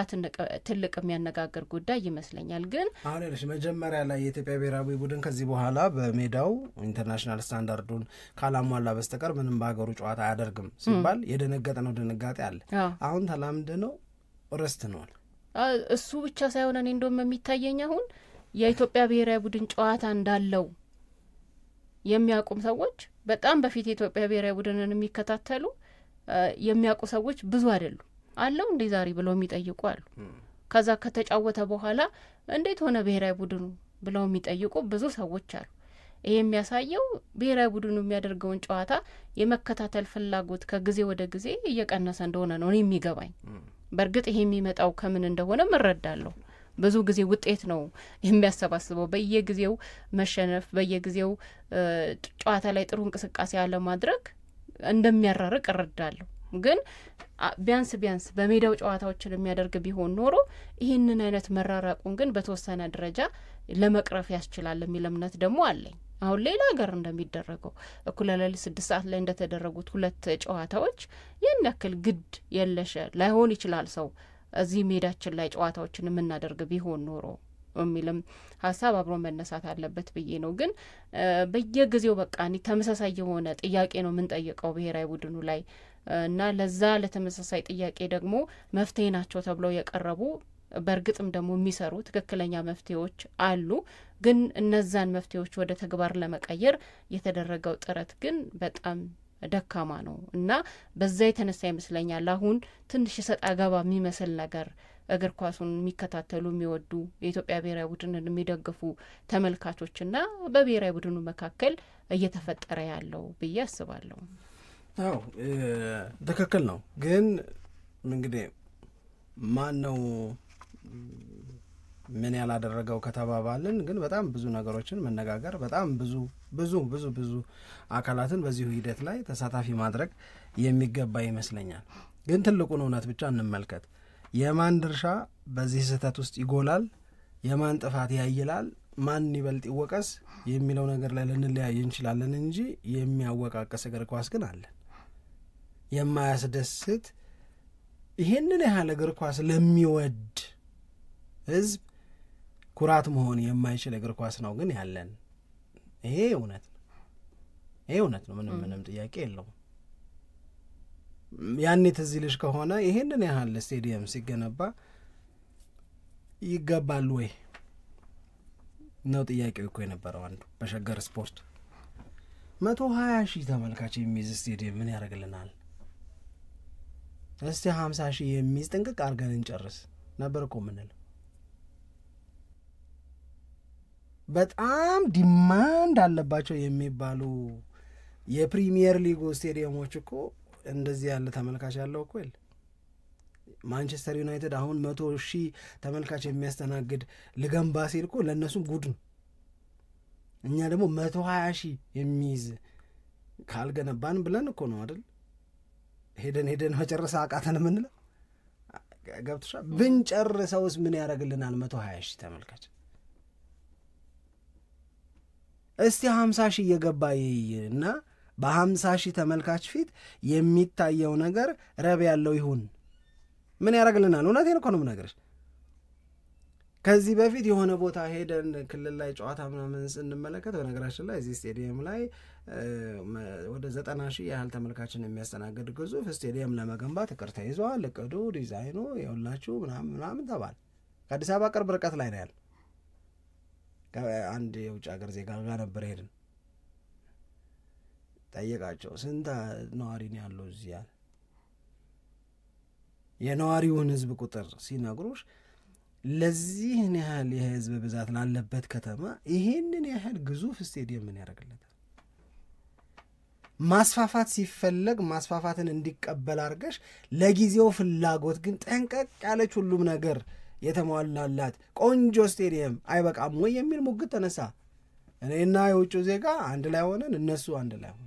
ትልቅ የሚያነጋግር ጉዳይ ይመስለኛል። ግን አሁን መጀመሪያ ላይ የኢትዮጵያ ብሔራዊ ቡድን ከዚህ በኋላ በሜዳው ኢንተርናሽናል ስታንዳርዱን ካላሟላ በስተቀር ምንም በሀገሩ ጨዋታ አያደርግም ሲባል የደነገጠነው ድንጋጤ አለ። አሁን ተላምደ ነው ረስት ነው። እሱ ብቻ ሳይሆን እኔ እንደውም የሚታየኝ አሁን የኢትዮጵያ ብሔራዊ ቡድን ጨዋታ እንዳለው የሚያውቁም ሰዎች በጣም በፊት የኢትዮጵያ ብሔራዊ ቡድንን የሚከታተሉ የሚያውቁ ሰዎች ብዙ አይደሉ አለው እንዴ ዛሬ ብለው የሚጠይቁ አሉ። ከዛ ከተጫወተ በኋላ እንዴት ሆነ ብሔራዊ ቡድኑ ብለው የሚጠይቁ ብዙ ሰዎች አሉ። ይሄ የሚያሳየው ብሔራዊ ቡድኑ የሚያደርገውን ጨዋታ የመከታተል ፍላጎት ከጊዜ ወደ ጊዜ እየቀነሰ እንደሆነ ነው የሚገባኝ። በእርግጥ ይሄ የሚመጣው ከምን እንደሆነ እረዳለሁ። ብዙ ጊዜ ውጤት ነው የሚያሰባስበው። በየጊዜው መሸነፍ፣ በየጊዜው ጨዋታ ላይ ጥሩ እንቅስቃሴ ያለ ማድረግ እንደሚያራርቅ እረዳለሁ። ግን ቢያንስ በሜዳው ጨዋታዎችን የሚያደርግ ቢሆን ኖሮ ይህንን አይነት መራራቁን ግን በተወሰነ ደረጃ ለመቅረፍ ያስችላል የሚል እምነት ደግሞ አለኝ። አሁን ሌላ ሀገር እንደሚደረገው እኩለ ሌሊት 6 ሰዓት ላይ እንደተደረጉት 2 ጨዋታዎች ያን ያክል ግድ የለሽ ላይሆን ይችላል ሰው እዚህ ሜዳችን ላይ ጨዋታዎችን የምናደርግ ቢሆን ኖሮ የሚልም ሀሳብ አብሮ መነሳት አለበት ብዬ ነው። ግን በየጊዜው በቃ ተመሳሳይ የሆነ ጥያቄ ነው የምንጠይቀው ብሔራዊ ቡድኑ ላይ እና ለዛ ለተመሳሳይ ጥያቄ ደግሞ መፍትሄ ናቸው ተብለው የቀረቡ በእርግጥም ደግሞ የሚሰሩ ትክክለኛ መፍትሄዎች አሉ። ግን እነዛን መፍትሄዎች ወደ ተግባር ለመቀየር የተደረገው ጥረት ግን በጣም ደካማ ነው እና በዛ የተነሳ ይመስለኛል አሁን ትንሽ ሰጣ ገባ የሚመስል ነገር እግር ኳሱን የሚከታተሉ የሚወዱ የኢትዮጵያ ብሔራዊ ቡድንን የሚደግፉ ተመልካቾችና በብሔራዊ ቡድኑ መካከል እየተፈጠረ ያለው ብዬ አስባለሁ። አዎ ትክክል ነው። ግን እንግዲህ ማን ነው ምን ያላደረገው ከተባባልን ግን በጣም ብዙ ነገሮችን መነጋገር በጣም ብዙ አካላትን በዚሁ ሂደት ላይ ተሳታፊ ማድረግ የሚገባ ይመስለኛል። ግን ትልቁን እውነት ብቻ እንመልከት። የማን ድርሻ በዚህ ስህተት ውስጥ ይጎላል፣ የማን ጥፋት ያይላል፣ ማን ይበልጥ ይወቀስ የሚለው ነገር ላይ ልንለያይ እንችላለን እንጂ የሚያወቃቀስ እግር ኳስ ግን አለ። የማያስደስት ይሄንን ያህል እግር ኳስ ለሚወድ ህዝብ ኩራት መሆን የማይችል እግር ኳስ ነው ግን ያለን። ይሄ እውነት ነው። ምንም ጥያቄ የለውም። ያኔ ትዝ ይልሽ ከሆነ ይሄንን ያህል ስቴዲየም ሲገነባ ይገባል ወይ ነው ጥያቄው እኮ የነበረው። አንዱ በሸገር ስፖርት 120,000 ተመልካች የሚይዝ ስቴዲየም ምን ያደርግልናል? እስቲ 50,000 የሚይዝ ጥንቅቅ አድርገን እንጨርስ ነበር እኮ ምንለው። በጣም ዲማንድ አለባቸው የሚባሉ የፕሪሚየር ሊግ ስቴዲየሞች እኮ እንደዚህ ያለ ተመልካች ያለው እኮ የለ። ማንቸስተር ዩናይትድ አሁን 100,000 ተመልካች የሚያስተናግድ ልገንባ ሲል እኮ ለእነሱም ጉድ ነው። እኛ ደግሞ 120,000 የሚይዝ ካልገነባን ብለን እኮ ነው አይደል ሄደን መጨረስ አቃተን የምንለው። ገብቶሻ? ብንጨርሰውስ ምን ያደርግልናል? 120,000 ተመልካች እስቲ 50,000 እየገባ እና በ50,000 ተመልካች ፊት የሚታየው ነገር ረብ ያለው ይሁን ምን ያደርግልናል? እውነቴን እኮ ነው የምነግርሽ። ከዚህ በፊት የሆነ ቦታ ሄደን ክልል ላይ ጨዋታ ምናምን ስንመለከት በነገራችን ላይ እዚህ ስቴዲየም ላይ ወደ 90,000 ያህል ተመልካችን የሚያስተናግድ ግዙፍ ስቴዲየም ለመገንባት እቅድ ተይዟል። እቅዱ ዲዛይኑ የሁላችሁ ምናምን ተባለ። ከአዲስ አበባ ቅርብ ርቀት ላይ ነው ያለ። አንድ የውጭ ሀገር ዜጋ ጋር ነበር ሄድን። ጠየቃቸው ስንት ነዋሪ ነው ያለው እዚህ ያለ። የነዋሪውን ህዝብ ቁጥር ሲነግሩሽ ለዚህን ያህል የህዝብ ብዛት ላለበት ከተማ ይሄንን ያህል ግዙፍ ስቴዲየም ምን ያደርግለታል? ማስፋፋት ሲፈለግ ማስፋፋትን እንዲቀበል አድርገሽ ለጊዜው ፍላጎት ግን ጠንቀቅ ያለች ሁሉም ነገር የተሟላላት ቆንጆ ስቴዲየም አይበቃም ወይ የሚል ሙግት ተነሳ። እኔና የውጭው ዜጋ አንድ ላይ ሆነን እነሱ አንድ ላይ ሆነን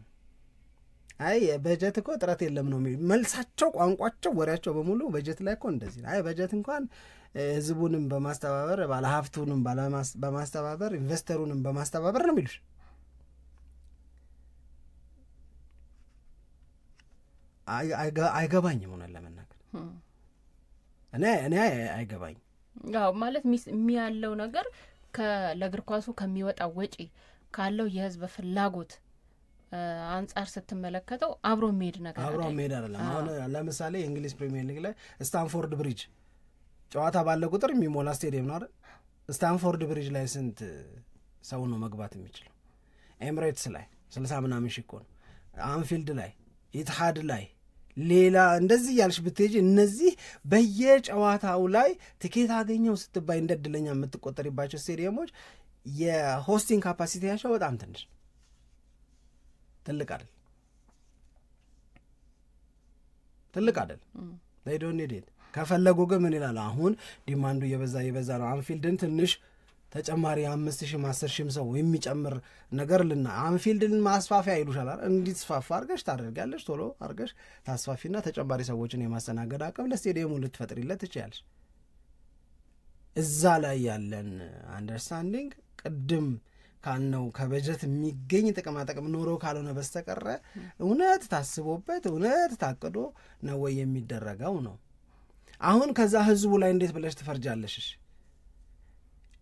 አይ በጀት እኮ ጥረት የለም ነው መልሳቸው፣ ቋንቋቸው፣ ወሬያቸው በሙሉ በጀት ላይ እኮ እንደዚህ አይ በጀት እንኳን ህዝቡንም በማስተባበር ባለሀብቱንም በማስተባበር ኢንቨስተሩንም በማስተባበር ነው የሚሉሽ። አይገባኝም ሆነ ለመናገር እኔ አይገባኝም። ያው ማለት ያለው ነገር ለእግር ኳሱ ከሚወጣው ወጪ ካለው የህዝብ ፍላጎት አንጻር ስትመለከተው አብሮ የሚሄድ ነገር አብሮ የሚሄድ አይደለም። አሁን ለምሳሌ የእንግሊዝ ፕሪሚየር ሊግ ላይ ስታንፎርድ ብሪጅ ጨዋታ ባለ ቁጥር የሚሞላ ስቴዲየም ነው አይደል? ስታንፎርድ ብሪጅ ላይ ስንት ሰው ነው መግባት የሚችለው? ኤምሬትስ ላይ 60 ምናምን ሺህ እኮ ነው። አንፊልድ ላይ፣ ኢትሃድ ላይ፣ ሌላ እንደዚህ ያልሽ ብትሄጂ እነዚህ በየጨዋታው ላይ ትኬት አገኘው ስትባይ እንደድለኛ የምትቆጠሪባቸው ስቴዲየሞች የሆስቲንግ ካፓሲቲያቸው በጣም ትልቅ አይደል they don't need it። ከፈለጉ ግን ምን ይላል አሁን ዲማንዱ የበዛ ነው አንፊልድን ትንሽ ተጨማሪ 5000 10,000 ሰው የሚጨምር ነገር አንፊልድን ማስፋፊያ ይሉሻል እንዲስፋፋ አርገሽ ታደርጋለሽ ቶሎ አርገሽ ታስፋፊና ተጨማሪ ሰዎችን የማስተናገድ አቅም ለስቴዲየሙ ልትፈጥሪለት ትችያለሽ። እዛ ላይ ያለን አንደርስታንዲንግ ቅድም ካልነው ከበጀት የሚገኝ ጥቅም ኖሮ ካልሆነ በስተቀረ እውነት ታስቦበት እውነት ታቅዶ ነው ወይ የሚደረገው ነው። አሁን ከዛ ህዝቡ ላይ እንዴት ብለሽ ትፈርጃለሽ?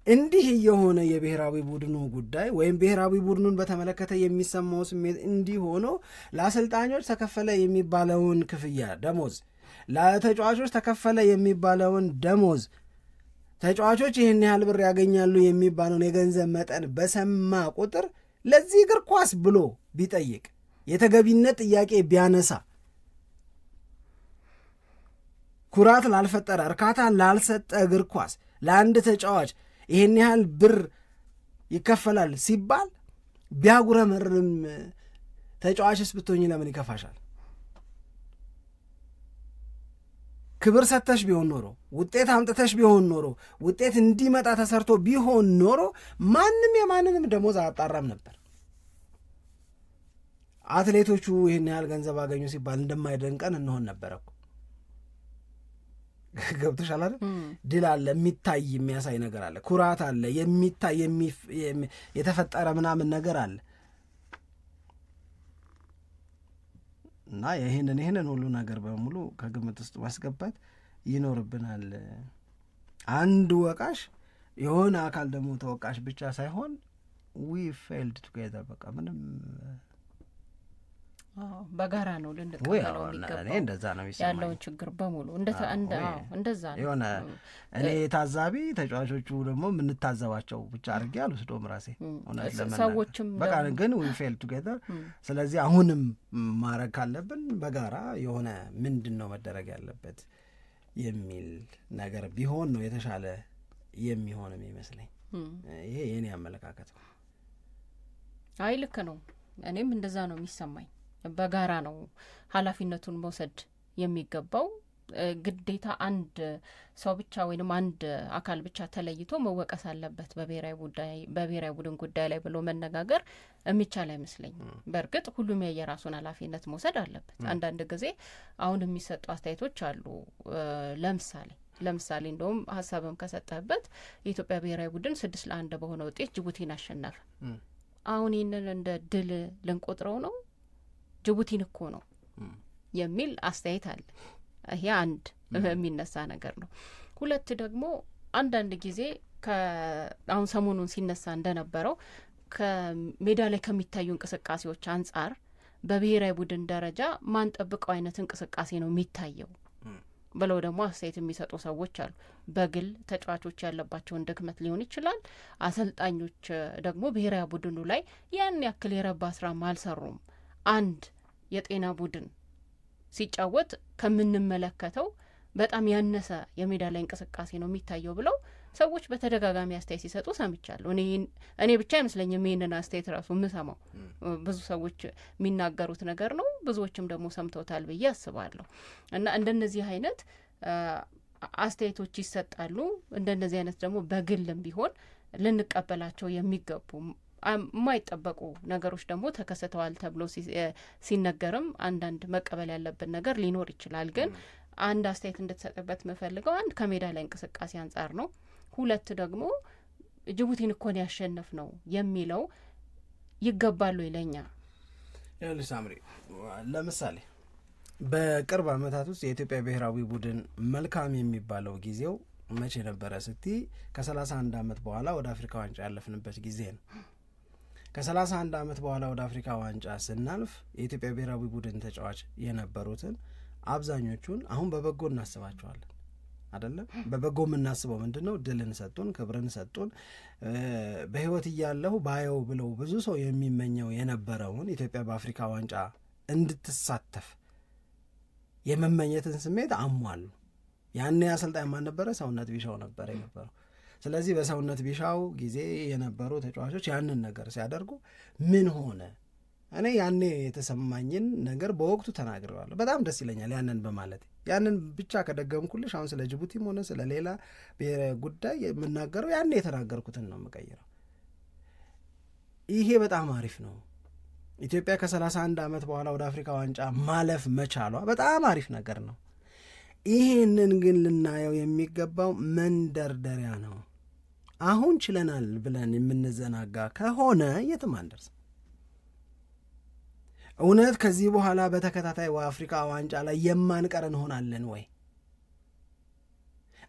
እንዲህ የሆነ የብሔራዊ ቡድኑ ጉዳይ ወይም ብሔራዊ ቡድኑን በተመለከተ የሚሰማው ስሜት እንዲህ ሆኖ ለአሰልጣኞች ተከፈለ የሚባለውን ክፍያ ደሞዝ፣ ለተጫዋቾች ተከፈለ የሚባለውን ደሞዝ፣ ተጫዋቾች ይህን ያህል ብር ያገኛሉ የሚባለውን የገንዘብ መጠን በሰማ ቁጥር ለዚህ እግር ኳስ ብሎ ቢጠይቅ የተገቢነት ጥያቄ ቢያነሳ ኩራት ላልፈጠረ እርካታ ላልሰጠ እግር ኳስ ለአንድ ተጫዋች ይህን ያህል ብር ይከፈላል ሲባል ቢያጉረመርም ተጫዋችስ ብትሆኝ ለምን ይከፋሻል? ክብር ሰተሽ ቢሆን ኖሮ ውጤት አምጥተሽ ቢሆን ኖሮ ውጤት እንዲመጣ ተሰርቶ ቢሆን ኖሮ ማንም የማንንም ደሞዝ አጣራም ነበር። አትሌቶቹ ይህን ያህል ገንዘብ አገኙ ሲባል እንደማይደንቀን እንሆን ነበር እኮ። ገብቶሻል አይደል? ድል አለ፣ የሚታይ የሚያሳይ ነገር አለ፣ ኩራት አለ፣ የሚታይ የተፈጠረ ምናምን ነገር አለ እና ይህንን ሁሉ ነገር በሙሉ ከግምት ውስጥ ማስገባት ይኖርብናል። አንድ ወቃሽ የሆነ አካል ደግሞ ተወቃሽ ብቻ ሳይሆን we failed together በቃ ምንም በጋራ ነው ልንቀበለው የሚገባው ያለውን ችግር በሙሉ እንደዛ ነው የሆነ እኔ ታዛቢ ተጫዋቾቹ ደግሞ የምንታዘባቸው ብቻ አድርጌ አልወስዶም ራሴ ሰዎችም በቃ ግን we failed together። ስለዚህ አሁንም ማድረግ ካለብን በጋራ የሆነ ምንድን ነው መደረግ ያለበት የሚል ነገር ቢሆን ነው የተሻለ የሚሆንም ይመስለኝ። ይሄ የኔ አመለካከት ነው። አይ ልክ ነው። እኔም እንደዛ ነው የሚሰማኝ። በጋራ ነው ኃላፊነቱን መውሰድ የሚገባው። ግዴታ አንድ ሰው ብቻ ወይንም አንድ አካል ብቻ ተለይቶ መወቀስ አለበት በብሔራዊ ቡድን ጉዳይ ላይ ብሎ መነጋገር የሚቻል አይመስለኝም። በእርግጥ ሁሉም የራሱን ኃላፊነት መውሰድ አለበት። አንዳንድ ጊዜ አሁን የሚሰጡ አስተያየቶች አሉ። ለምሳሌ እንደውም ሀሳብም ከሰጠበት የኢትዮጵያ ብሔራዊ ቡድን 6-1 በሆነ ውጤት ጅቡቲን አሸነፈ። አሁን ይህንን እንደ ድል ልንቆጥረው ነው? ጅቡቲን እኮ ነው የሚል አስተያየት አለ። ይሄ አንድ የሚነሳ ነገር ነው። ሁለት ደግሞ አንዳንድ ጊዜ አሁን ሰሞኑን ሲነሳ እንደነበረው ከሜዳ ላይ ከሚታዩ እንቅስቃሴዎች አንጻር በብሔራዊ ቡድን ደረጃ ማን ጠብቀው አይነት እንቅስቃሴ ነው የሚታየው ብለው ደግሞ አስተያየት የሚሰጡ ሰዎች አሉ። በግል ተጫዋቾች ያለባቸውን ድክመት ሊሆን ይችላል። አሰልጣኞች ደግሞ ብሔራዊ ቡድኑ ላይ ያን ያክል የረባ ስራም አልሰሩም። አንድ የጤና ቡድን ሲጫወት ከምንመለከተው በጣም ያነሰ የሜዳ ላይ እንቅስቃሴ ነው የሚታየው ብለው ሰዎች በተደጋጋሚ አስተያየት ሲሰጡ ሰምቻለሁ። እኔ ብቻ አይመስለኝም ይሄንን አስተያየት ራሱ የምሰማው ብዙ ሰዎች የሚናገሩት ነገር ነው። ብዙዎችም ደግሞ ሰምተውታል ብዬ አስባለሁ። እና እንደነዚህ አይነት አስተያየቶች ይሰጣሉ። እንደነዚህ አይነት ደግሞ በግልም ቢሆን ልንቀበላቸው የሚገቡ የማይጠበቁ ነገሮች ደግሞ ተከስተዋል ተብሎ ሲነገርም አንዳንድ መቀበል ያለብን ነገር ሊኖር ይችላል። ግን አንድ አስተያየት እንድትሰጥበት የምፈልገው አንድ ከሜዳ ላይ እንቅስቃሴ አንጻር ነው። ሁለት ደግሞ ጅቡቲን እኮ ነው ያሸነፍ ነው የሚለው ይገባሉ ይለኛ ሳምሪ ለምሳሌ በቅርብ ዓመታት ውስጥ የኢትዮጵያ ብሔራዊ ቡድን መልካም የሚባለው ጊዜው መቼ ነበረ ስቲ ከ31 ዓመት በኋላ ወደ አፍሪካ ዋንጫ ያለፍንበት ጊዜ ነው። ከ31 ዓመት በኋላ ወደ አፍሪካ ዋንጫ ስናልፍ የኢትዮጵያ ብሔራዊ ቡድን ተጫዋች የነበሩትን አብዛኞቹን አሁን በበጎ እናስባቸዋለን አይደለም። በበጎ የምናስበው ምንድነው? ድልን ሰጡን፣ ክብርን ሰጡን፣ በህይወት እያለሁ ባየው ብለው ብዙ ሰው የሚመኘው የነበረውን ኢትዮጵያ በአፍሪካ ዋንጫ እንድትሳተፍ የመመኘትን ስሜት አሟሉ። ያኔ አሰልጣኝ ማን ነበረ? ሰውነት ቢሻው ነበር የነበረው። ስለዚህ በሰውነት ቢሻው ጊዜ የነበሩ ተጫዋቾች ያንን ነገር ሲያደርጉ ምን ሆነ? እኔ ያኔ የተሰማኝን ነገር በወቅቱ ተናግሬዋለሁ። በጣም ደስ ይለኛል ያንን በማለት። ያንን ብቻ ከደገምኩልሽ አሁን ስለ ጅቡቲም ሆነ ስለ ሌላ ብሔራዊ ጉዳይ የምናገረው ያኔ የተናገርኩትን ነው የምቀይረው። ይሄ በጣም አሪፍ ነው። ኢትዮጵያ ከ31 ዓመት በኋላ ወደ አፍሪካ ዋንጫ ማለፍ መቻሏ በጣም አሪፍ ነገር ነው። ይሄንን ግን ልናየው የሚገባው መንደርደሪያ ነው። አሁን ችለናል ብለን የምንዘናጋ ከሆነ የትም አንደርስም። እውነት ከዚህ በኋላ በተከታታይ አፍሪካ ዋንጫ ላይ የማንቀር እንሆናለን ወይ?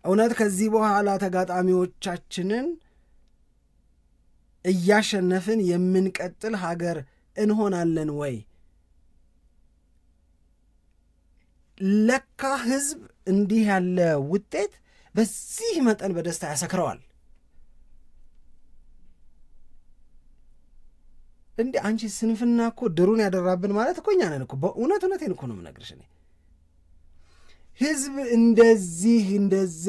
እውነት ከዚህ በኋላ ተጋጣሚዎቻችንን እያሸነፍን የምንቀጥል ሀገር እንሆናለን ወይ? ለካ ህዝብ እንዲህ ያለ ውጤት በዚህ መጠን በደስታ ያሰክረዋል። እንዴ አንቺ ስንፍና እኮ ድሩን ያደራብን ማለት እኮ እኛ ነን እኮ። በእውነቴን እኮ ነው የምነግርሽ። እኔ ህዝብ እንደዚህ እንደዛ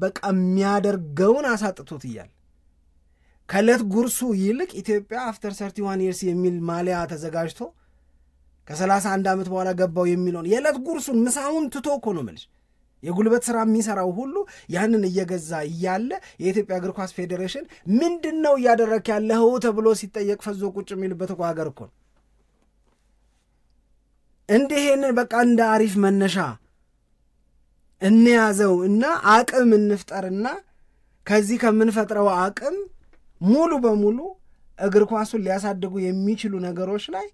በቃ የሚያደርገውን አሳጥቶት እያል ከዕለት ጉርሱ ይልቅ ኢትዮጵያ አፍተር 31 years የሚል ማሊያ ተዘጋጅቶ ከ31 ዓመት በኋላ ገባው የሚለውን የዕለት ጉርሱን ምሳውን ትቶ እኮ ነው የምልሽ። የጉልበት ሥራ የሚሰራው ሁሉ ያንን እየገዛ እያለ የኢትዮጵያ እግር ኳስ ፌዴሬሽን ምንድነው እያደረክ ያለው ተብሎ ሲጠየቅ ፈዞ ቁጭ የሚልበት እኮ ሀገር እኮ ነው። እንደሄን በቃ እንደ አሪፍ መነሻ እንያዘው እና አቅም እንፍጠርና ከዚህ ከምንፈጥረው አቅም ሙሉ በሙሉ እግር ኳሱን ሊያሳድጉ የሚችሉ ነገሮች ላይ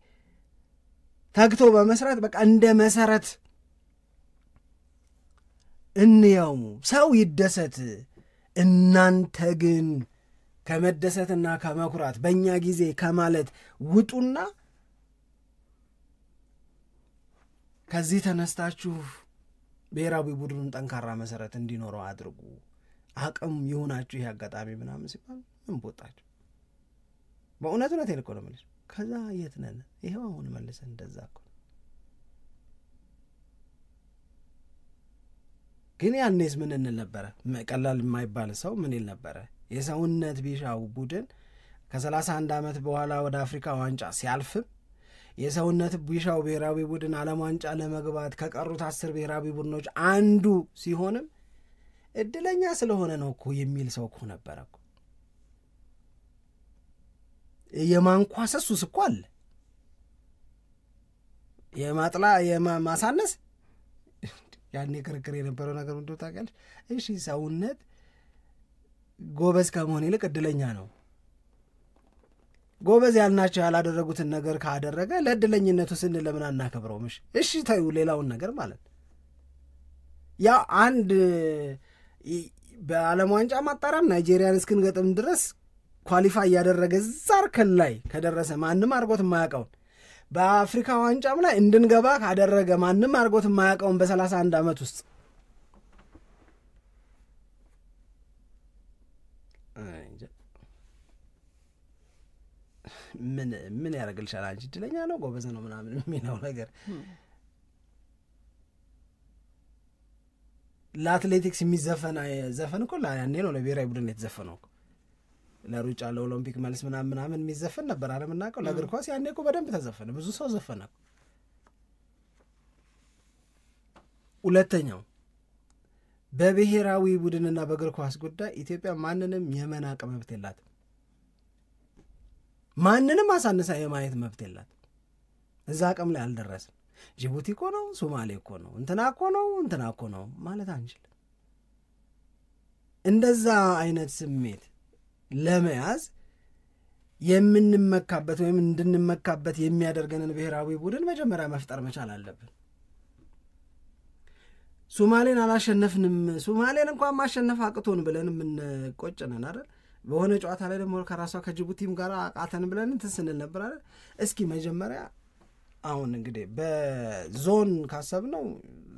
ታግቶ በመስራት በቃ እንደ መሰረት እንየው። ሰው ይደሰት። እናንተ ግን ከመደሰትና ከመኩራት በእኛ ጊዜ ከማለት ውጡና ከዚህ ተነስታችሁ ብሔራዊ ቡድኑን ጠንካራ መሰረት እንዲኖረው አድርጉ፣ አቅም ይሆናችሁ ይሄ አጋጣሚ ምናምን ሲባል ምን ቦጣችሁ? በእውነቴን እኮ ነው የምልሽ። ከዛ የት ነን? ይሄው አሁን መልሰን እንደዛ እኮ ግን ያኔስ ምን እንል ነበረ? ቀላል የማይባል ሰው ምን ይል ነበረ? የሰውነት ቢሻው ቡድን ከ31 ዓመት በኋላ ወደ አፍሪካ ዋንጫ ሲያልፍም የሰውነት ቢሻው ብሔራዊ ቡድን ዓለም ዋንጫ ለመግባት ከቀሩት 10 ብሔራዊ ቡድኖች አንዱ ሲሆንም እድለኛ ስለሆነ ነው እኮ የሚል ሰው እኮ ነበረ እኮ። የማንኳሰሱስ እኮ አለ፣ የማጥላ የማሳነስ ያኔ ክርክር የነበረው ነገር ምንድነው ታውቂያለሽ? እሺ ሰውነት ጎበዝ ከመሆን ይልቅ እድለኛ ነው። ጎበዝ ያልናቸው ያላደረጉትን ነገር ካደረገ ለእድለኝነቱ ስንል ለምን አናከብረውም? እሺ ታዩ ሌላውን ነገር ማለት ያ አንድ በዓለም ዋንጫ ማጣሪያም ናይጄሪያን እስክንገጥም ድረስ ኳሊፋይ ያደረገ ዛርከን ላይ ከደረሰ ማንም አድርጎት የማያውቀውን በአፍሪካ ዋንጫም ላይ እንድንገባ ካደረገ ማንም አድርጎት የማያውቀውን በ31 ዓመት ውስጥ ምን ያደርግልሻል? አንቺ እድለኛ ነው ጎበዝ ነው ምናምን የሚለው ነገር ለአትሌቲክስ የሚዘፈን ዘፈን እኮ ያኔ ነው ለብሔራዊ ቡድን የተዘፈነው እኮ። ለሩጫ ለኦሎምፒክ መልስ ምናምን የሚዘፈን ነበር አይደል የምናውቀው። ለእግር ኳስ ያኔ እኮ በደንብ ተዘፈነ፣ ብዙ ሰው ዘፈነ። ሁለተኛው በብሔራዊ ቡድንና በእግር ኳስ ጉዳይ ኢትዮጵያ ማንንም የመናቅ መብት የላትም። ማንንም አሳንሳ የማየት መብት የላትም። እዛ አቅም ላይ አልደረስም። ጅቡቲ እኮ ነው፣ ሶማሌ እኮ ነው፣ እንትና እኮ ነው ማለት አንችልም። እንደዛ አይነት ስሜት ለመያዝ የምንመካበት ወይም እንድንመካበት የሚያደርገንን ብሔራዊ ቡድን መጀመሪያ መፍጠር መቻል አለብን። ሶማሌን አላሸነፍንም፣ ሶማሌን እንኳን ማሸነፍ አቅቶን ብለን የምንቆጭነን አይደል? በሆነ ጨዋታ ላይ ደግሞ ከራሷ ከጅቡቲም ጋር አቃተን ብለን ትስንል ነበር አይደል? እስኪ መጀመሪያ አሁን እንግዲህ በዞን ካሰብነው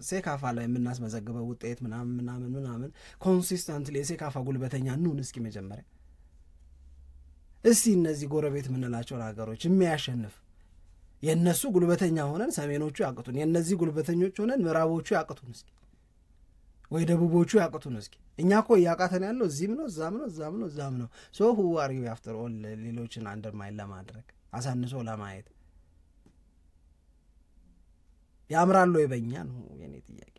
ሴካፋ ላይ የምናስመዘግበው ውጤት ምናምን ኮንሲስተንትሊ የሴካፋ ጉልበተኛ ኑን እስኪ መጀመሪያ እስቲ እነዚህ ጎረቤት የምንላቸውን ሀገሮች የሚያሸንፍ የእነሱ ጉልበተኛ ሆነን ሰሜኖቹ ያቅቱን፣ የእነዚህ ጉልበተኞች ሆነን ምዕራቦቹ ያቅቱን እስኪ ወይ ደቡቦቹ ያቅቱን እስኪ። እኛ እኮ እያቃተን ያለው እዚህም ነው እዛም ነው። ሶ ሁ አር ዩ አፍተር ኦል ሌሎችን አንደርማይን ለማድረግ አሳንሶ ለማየት ያምራሉ ይበኛ ነው የኔ ጥያቄ።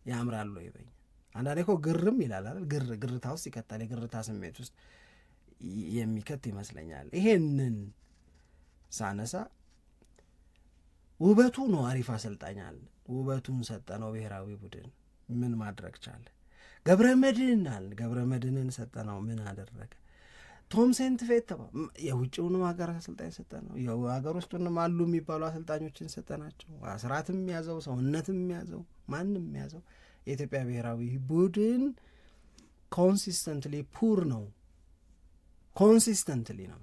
ያምራሉ ይበኛ። አንዳንዴ እኮ ግርም ይላል አይደል? ግርታ ውስጥ ይከታል፣ የግርታ ስሜት ውስጥ የሚከት ይመስለኛል። ይሄንን ሳነሳ ውበቱ ነው አሪፍ አሰልጣኛል፣ ውበቱን ሰጠነው ብሔራዊ ቡድን ምን ማድረግ ቻለ? ገብረመድህንን ሰጠነው ምን አደረገ? ቶም ሴንትፌት የውጭውንም ሀገር አሰልጣኝ ሰጠነው፣ የሀገር ውስጡንም አሉ የሚባሉ አሰልጣኞችን ሰጠናቸው። አስራትም ያዘው ሰውነትም ያዘው ማንም ያዘው የኢትዮጵያ ብሔራዊ ቡድን ኮንሲስተንትሊ ፑር ነው። ኮንሲስተንትሊ ነው።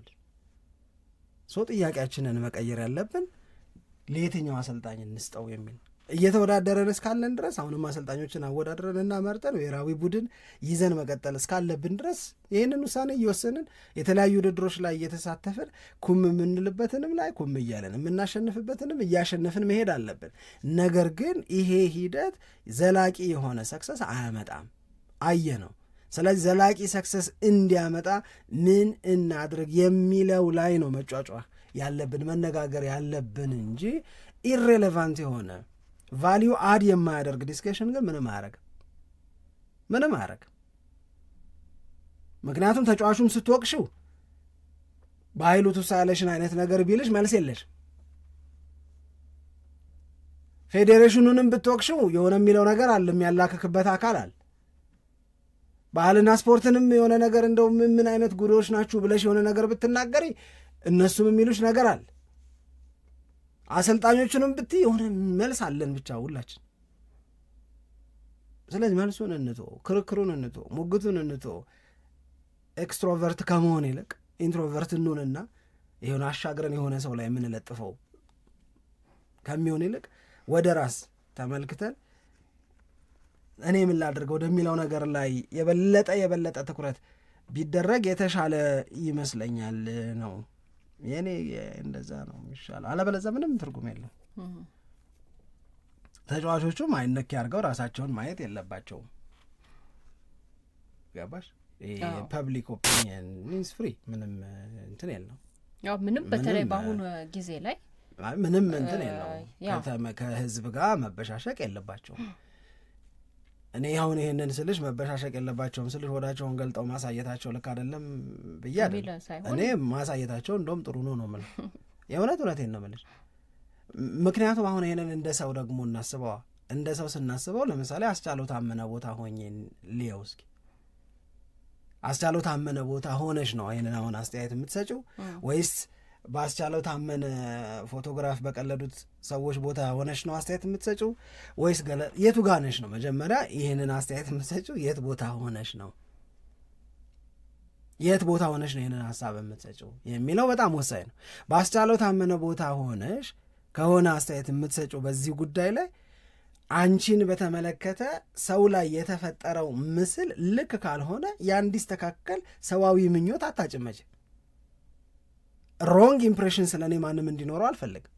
ሶ ጥያቄያችንን መቀየር ያለብን ለየትኛው አሰልጣኝ እንስጠው የሚል እየተወዳደረን እስካለን ድረስ አሁንም አሰልጣኞችን አወዳድረንና መርጠን ብሔራዊ ቡድን ይዘን መቀጠል እስካለብን ድረስ ይህንን ውሳኔ እየወሰንን የተለያዩ ውድድሮች ላይ እየተሳተፍን ኩም የምንልበትንም ላይ ኩም እያለን የምናሸንፍበትንም እያሸነፍን መሄድ አለብን። ነገር ግን ይሄ ሂደት ዘላቂ የሆነ ሰክሰስ አያመጣም፣ አየ ነው። ስለዚህ ዘላቂ ሰክሰስ እንዲያመጣ ምን እናድርግ የሚለው ላይ ነው መጫጫህ ያለብን መነጋገር ያለብን እንጂ ኢሬሌቫንት የሆነ ቫሊዩ አድ የማያደርግ ዲስከሽን ግን ምንም አያረግ። ምክንያቱም ተጫዋቹም ስትወቅሽው በኃይሉ ትሳለሽን አይነት ነገር ቢልሽ መልስ የለሽ። ፌዴሬሽኑንም ብትወቅሽው የሆነ የሚለው ነገር አለ፣ የሚያላክክበት አካል አለ። ባህልና ስፖርትንም የሆነ ነገር እንደው ምን አይነት ጉዶች ናችሁ ብለሽ የሆነ ነገር ብትናገሪ እነሱም የሚሉሽ ነገር አለ። አሰልጣኞቹንም ብትይ የሆነ መልስ አለን ብቻ ሁላችን። ስለዚህ መልሱን እንቶ፣ ክርክሩን እንቶ፣ ሙግቱን እንቶ ኤክስትሮቨርት ከመሆን ይልቅ ኢንትሮቨርት እንሆንና የሆነ አሻግረን የሆነ ሰው ላይ የምንለጥፈው ከሚሆን ይልቅ ወደ ራስ ተመልክተን እኔ ምን ላድርገው ወደሚለው ነገር ላይ የበለጠ ትኩረት ቢደረግ የተሻለ ይመስለኛል ነው የኔ። እንደዛ ነው የሚሻለው። አለበለዚያ ምንም ትርጉም የለው። ተጫዋቾቹም አይነክ ያርገው ራሳቸውን ማየት የለባቸውም። ገባሽ? ፐብሊክ ኦፒኒየን ሚንስ ፍሪ ምንም እንትን የለው። ያው ምንም በተለይ በአሁኑ ጊዜ ላይ ምንም እንትን የለው። ከህዝብ ጋር መበሻሸቅ የለባቸውም። እኔ አሁን ይሄንን ስልሽ መበሻሸቅ የለባቸውም ስልሽ ወዳቸውን ገልጠው ማሳየታቸው ልክ አይደለም ብዬ አይደለም። እኔ ማሳየታቸው እንደውም ጥሩ ነው የምልህ። የእውነቴን ነው የምልሽ። ምክንያቱም አሁን ይሄንን እንደ ሰው ደግሞ እናስበዋ። እንደ ሰው ስናስበው ለምሳሌ አስቻለው ታመነ ቦታ ሆኜ ልየው እስኪ። አስቻለው ታመነ ቦታ ሆነሽ ነው ይሄንን አሁን አስተያየት የምትሰጪው ወይስ በአስቻለው ታመነ ፎቶግራፍ በቀለዱት ሰዎች ቦታ ሆነሽ ነው አስተያየት የምትሰጪው ወይስ የቱ ጋር ነሽ ነው? መጀመሪያ ይሄንን አስተያየት የምትሰጪው የት ቦታ ሆነሽ ነው? የት ቦታ ሆነሽ ነው ይሄንን ሐሳብ የምትሰጪው የሚለው በጣም ወሳኝ ነው። በአስቻለው ታመነ ቦታ ሆነሽ ከሆነ አስተያየት የምትሰጪው በዚህ ጉዳይ ላይ አንቺን በተመለከተ ሰው ላይ የተፈጠረው ምስል ልክ ካልሆነ ያን እንዲስተካከል ሰዋዊ ምኞት አታጭመጭ። ሮንግ ኢምፕሬሽን ስለኔ ማንም እንዲኖረው አልፈልግም።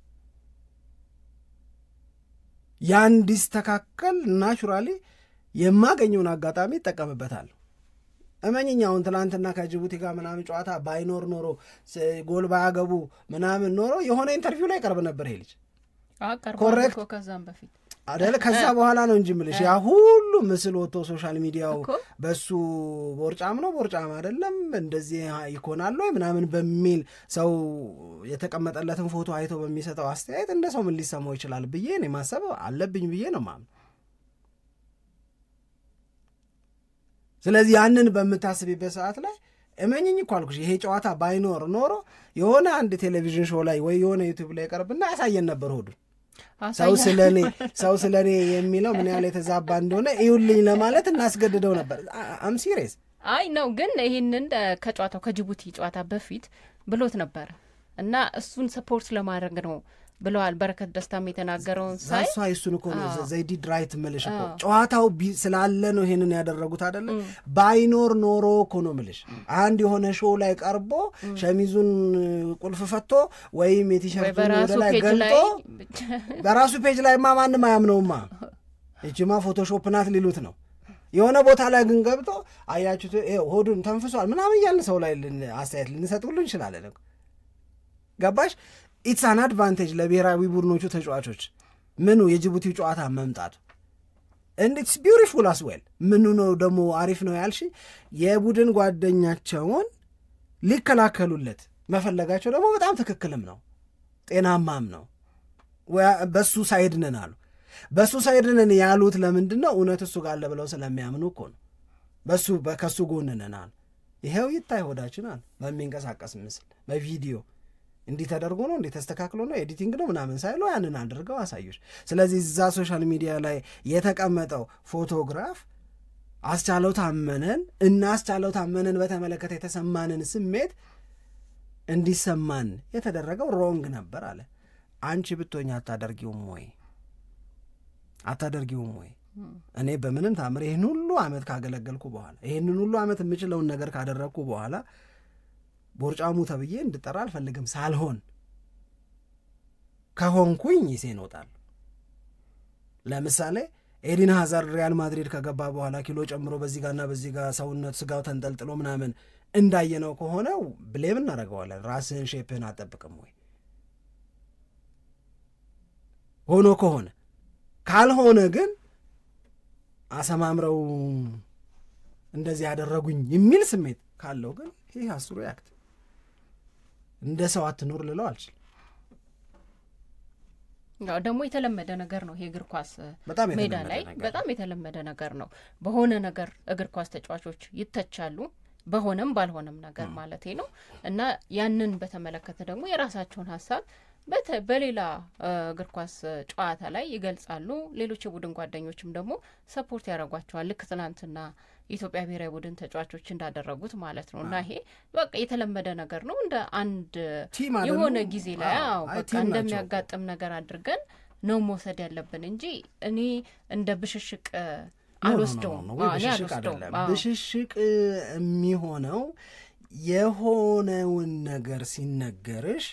ያን እንዲስተካከል ናቹራሊ የማገኘውን አጋጣሚ ይጠቀምበታል። እመኝኛውን ትናንትና ከጅቡቲ ጋር ምናምን ጨዋታ ባይኖር ኖሮ ጎል ባያገቡ ምናምን ኖሮ የሆነ ኢንተርቪው ላይ ቀርብ ነበር ይሄ ልጅ ኮሬክት ከዛም በፊት አይደለ ከዛ በኋላ ነው እንጂ ምልሽ ያ ሁሉ ምስል ወጥቶ ሶሻል ሚዲያው በሱ ቦርጫም ነው ቦርጫም አይደለም እንደዚህ ይኮናል ወይ ምናምን በሚል ሰው የተቀመጠለትን ፎቶ አይቶ በሚሰጠው አስተያየት እንደ ሰው ምን ሊሰማው ይችላል ብዬ ነው ማሰብ አለብኝ ብዬ ነው ማም። ስለዚህ ያንን በምታስቢበት ሰዓት ላይ እመኝኝ እኮ አልኩሽ ይሄ ጨዋታ ባይኖር ኖሮ የሆነ አንድ ቴሌቪዥን ሾው ላይ ወይ የሆነ ዩቲዩብ ላይ ቀርብና ያሳየን ነበር ሆዱ ሰው ስለኔ የሚለው ምን ያህል የተዛባ እንደሆነ ይሁልኝ ለማለት እናስገድደው ነበር። አም ሲሪየስ አይ ነው ግን ይሄንን ከጨዋታው ከጅቡቲ ጨዋታ በፊት ብሎት ነበር እና እሱን ሰፖርት ለማድረግ ነው ብለዋል። በረከት ደስታም የተናገረውን ሳይ እሱን እኮ ነው ዘይዲ ድራይት ምልሽ እኮ ጨዋታው ስላለ ነው ይሄንን ያደረጉት አይደለ። ባይኖር ኖሮ እኮ ነው ምልሽ አንድ የሆነ ሾው ላይ ቀርቦ ሸሚዙን ቁልፍ ፈቶ ወይም የቲሸርቱን ወደ ላይ ገልጦ በራሱ ፔጅ ላይ ማንም አያምነውማ እቺማ ፎቶሾፕ ናት ሊሉት ነው። የሆነ ቦታ ላይ ግን ገብቶ አያችሁት ሆዱን ተንፍሷል ምናምን እያልን ሰው ላይ አስተያየት ልንሰጥ ሁሉ እንችላለን። ገባሽ? ኢትስ አን አድቫንቴጅ ለብሔራዊ ቡድኖቹ ተጫዋቾች ምኑ የጅቡቲው ጨዋታ መምጣቱ and it's beautiful as well። ምኑ ነው ደግሞ አሪፍ ነው ያልሽ የቡድን ጓደኛቸውን ሊከላከሉለት መፈለጋቸው ደግሞ በጣም ትክክልም ነው ጤናማም ነው። በሱ ሳይድ ነን አሉ። በሱ ሳይድ ነን ያሉት ለምንድን ነው? እውነት እሱ ጋር አለ ብለው ስለሚያምኑ እኮ ነው። ከሱ ጎን ነን አሉ። ይሄው ይታይ ሆዳችን አሉ በሚንቀሳቀስ ምስል በቪዲዮ እንዲህ ተደርጎ ነው እንዲህ ተስተካክሎ ነው ኤዲቲንግ ነው ምናምን ሳይለው ያንን አድርገው አሳዩሽ። ስለዚህ እዛ ሶሻል ሚዲያ ላይ የተቀመጠው ፎቶግራፍ አስቻለው ታመነን በተመለከተ የተሰማንን ስሜት እንዲሰማን የተደረገው ሮንግ ነበር አለ። አንቺ ብትሆኝ አታደርጊውም ወይ? እኔ በምንም ታምር ይህን ሁሉ ዓመት ካገለገልኩ በኋላ ይህንን ሁሉ ዓመት የምችለውን ነገር ካደረግኩ በኋላ ቦርጫሙ ተብዬ እንድጠራ አልፈልግም። ሳልሆን ከሆንኩኝ ይሴን ወጣል። ለምሳሌ ኤዲን ሃዛርድ ሪያል ማድሪድ ከገባ በኋላ ኪሎ ጨምሮ በዚህ ጋርና በዚህ ጋር ሰውነት ስጋው ተንጠልጥሎ ምናምን እንዳየነው ከሆነ ብሌም እናደርገዋለን። ራስህን ሼፕህን አጠብቅም ወይ ሆኖ ከሆነ ካልሆነ ግን አሰማምረው እንደዚህ ያደረጉኝ የሚል ስሜት ካለው ግን ይህ አስሩ ያክት እንደ ሰው አትኖር ልለው አልችልም። ያው ደግሞ የተለመደ ነገር ነው ይሄ እግር ኳስ ሜዳ ላይ በጣም የተለመደ ነገር ነው። በሆነ ነገር እግር ኳስ ተጫዋቾች ይተቻሉ በሆነም ባልሆነም ነገር ማለት ነው። እና ያንን በተመለከተ ደግሞ የራሳቸውን ሐሳብ በሌላ እግር ኳስ ጨዋታ ላይ ይገልጻሉ። ሌሎች የቡድን ጓደኞችም ደግሞ ሰፖርት ያደርጓቸዋል ልክ ትናንትና የኢትዮጵያ ብሔራዊ ቡድን ተጫዋቾች እንዳደረጉት ማለት ነው። እና ይሄ በቃ የተለመደ ነገር ነው። እንደ አንድ የሆነ ጊዜ ላይ በቃ እንደሚያጋጥም ነገር አድርገን ነው መውሰድ ያለብን እንጂ እኔ እንደ ብሽሽቅ አልወስደውም። ብሽሽቅ የሚሆነው የሆነውን ነገር ሲነገርሽ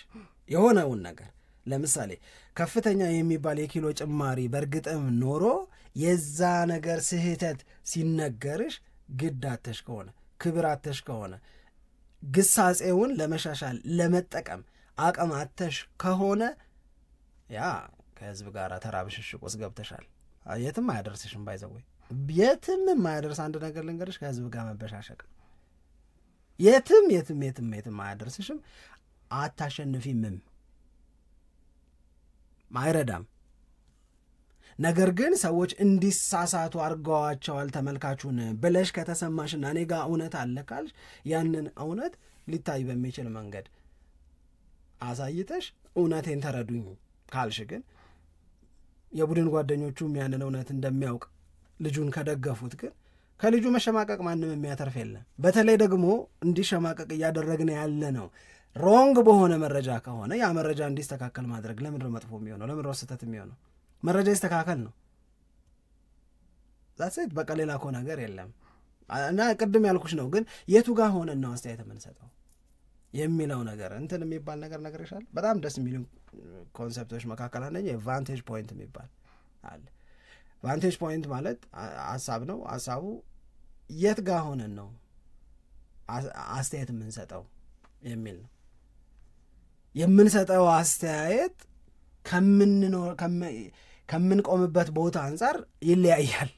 የሆነውን ነገር ለምሳሌ ከፍተኛ የሚባል የኪሎ ጭማሪ በእርግጥም ኖሮ የዛ ነገር ስህተት ሲነገርሽ ግዳተሽ ከሆነ ክብራተሽ ከሆነ ግሳጼውን ለመሻሻል ለመጠቀም አቅማተሽ ከሆነ ያ ከህዝብ ጋር ተራብሽሽቅ ውስጥ ገብተሻል። የትም አያደርስሽም። ባይዘው የትም የማያደርስ አንድ ነገር ልንገርሽ ከህዝብ ጋር መበሻሸቅ የትም አያደርስሽም። አታሸንፊምም፣ አይረዳም። ነገር ግን ሰዎች እንዲሳሳቱ አርገዋቸዋል ተመልካቹን ብለሽ ከተሰማሽና እኔ ጋር እውነት አለ ካልሽ ያንን እውነት ሊታይ በሚችል መንገድ አሳይተሽ እውነቴን ተረዱኝ ካልሽ ግን የቡድን ጓደኞቹም ያንን እውነት እንደሚያውቅ ልጁን ከደገፉት ግን ከልጁ መሸማቀቅ ማንም የሚያተርፍ የለም። በተለይ ደግሞ እንዲሸማቀቅ እያደረግን ያለ ነው ሮንግ በሆነ መረጃ ከሆነ ያ መረጃ እንዲስተካከል ማድረግ ለምንድነው መጥፎ የሚሆነው? ለምንድነው ስህተት የሚሆነው? መረጃ ይስተካከል ነው ዛት በቃ ሌላ እኮ ነገር የለም። እና ቅድም ያልኩሽ ነው ግን የቱ ጋር ሆነን ነው አስተያየት የምንሰጠው የሚለው ነገር እንትን የሚባል ነገር ይሻል። በጣም ደስ የሚሉ ኮንሰፕቶች መካከል አንደኛ የቫንቴጅ ፖይንት የሚባል አለ። ቫንቴጅ ፖይንት ማለት ሐሳብ ነው። ሐሳቡ የት ጋር ሆነን ነው አስተያየት የምንሰጠው የሚል ነው። የምንሰጠው አስተያየት ከምንቆምበት ቦታ አንጻር ይለያያል።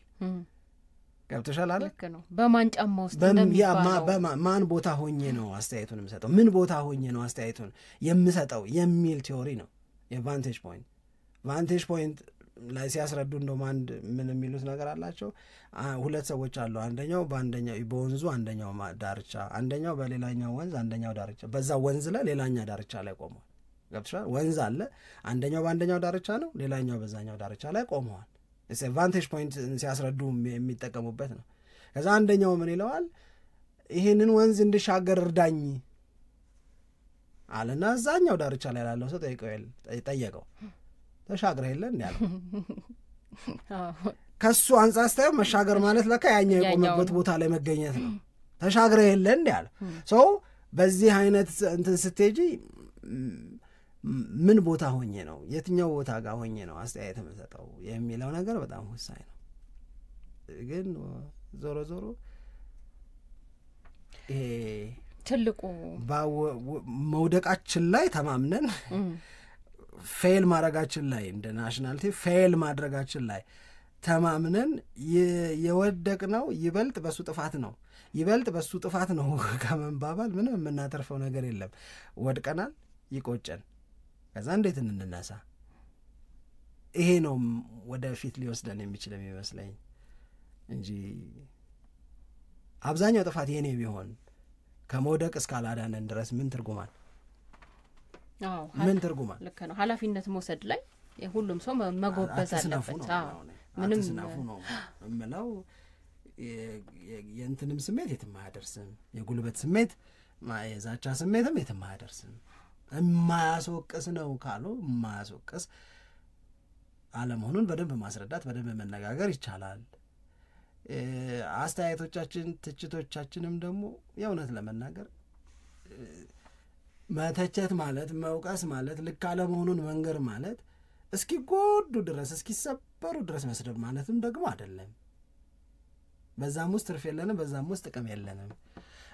ገብቶሻል አይደል? ልክ ነው። በማን ጫማ ውስጥ እንደሚባለው ማን ቦታ ሆኜ ነው አስተያየቱን የምሰጠው፣ ምን ቦታ ሆኜ ነው አስተያየቱን የምሰጠው የሚል ቲዮሪ ነው የቫንቴጅ ፖይንት። ቫንቴጅ ፖይንት ላይ ሲያስረዱ እንደውም አንድ ምን የሚሉት ነገር አላቸው። ሁለት ሰዎች አሉ። አንደኛው በወንዙ አንደኛው ዳርቻ፣ አንደኛው በሌላኛው ወንዝ አንደኛው ዳርቻ፣ በዛ ወንዝ ላይ ሌላኛ ዳርቻ ላይ ቆመዋል። ገብቶሻል? ወንዝ አለ፣ አንደኛው በአንደኛው ዳርቻ ነው፣ ሌላኛው በዛኛው ዳርቻ ላይ ቆመዋል። ቫንቴጅ ፖይንት ሲያስረዱ የሚጠቀሙበት ነው። ከዛ አንደኛው ምን ይለዋል? ይህንን ወንዝ እንድሻገር እርዳኝ አለና እዛኛው ዳርቻ ላይ ላለው ሰው ጠየቀው። ተሻግረህ የለ እንዲ ያለው ከሱ አንጻር ስታየው መሻገር ማለት ለካ ያኛው የቆመበት ቦታ ላይ መገኘት ነው። ተሻግረህ የለ እንዲ ያለው ሰው በዚህ አይነት እንትን ስትሄጂ ምን ቦታ ሆኜ ነው የትኛው ቦታ ጋር ሆኜ ነው አስተያየት የምሰጠው የሚለው ነገር በጣም ወሳኝ ነው። ግን ዞሮ ዞሮ ይሄ ትልቁ መውደቃችን ላይ ተማምነን ፌል ማድረጋችን ላይ እንደ ናሽናል ቲም ፌል ማድረጋችን ላይ ተማምነን የወደቅነው ይበልጥ በሱ ጥፋት ነው ከመንባባል ምንም የምናተርፈው ነገር የለም። ወድቀናል፣ ይቆጨን፣ ከዛ እንዴት እንነሳ? ይሄ ነው ወደፊት ሊወስደን የሚችል የሚመስለኝ እንጂ አብዛኛው ጥፋት የኔ ቢሆን ከመውደቅ እስካላዳነን ድረስ ምን ትርጉማል? ምን ትርጉማል? ልክ ነው። ኃላፊነት መውሰድ ላይ ሁሉም ሰው መጎበዝ አለበት። ምንም ስናፉ ነው እምለው። የእንትንም ስሜት የትም አያደርስም፣ የጉልበት ስሜት የዛቻ ስሜትም የትም አያደርስም። የማያስወቅስ ነው ካሉ የማያስወቅስ አለመሆኑን በደንብ ማስረዳት፣ በደንብ መነጋገር ይቻላል። አስተያየቶቻችን ትችቶቻችንም ደግሞ የእውነት ለመናገር መተቸት ማለት መውቀስ ማለት ልክ አለመሆኑን መንገር ማለት እስኪጎዱ ድረስ እስኪሰበሩ ድረስ መስደብ ማለትም ደግሞ አይደለም። በዛም ውስጥ ትርፍ የለንም፣ በዛም ውስጥ ጥቅም የለንም።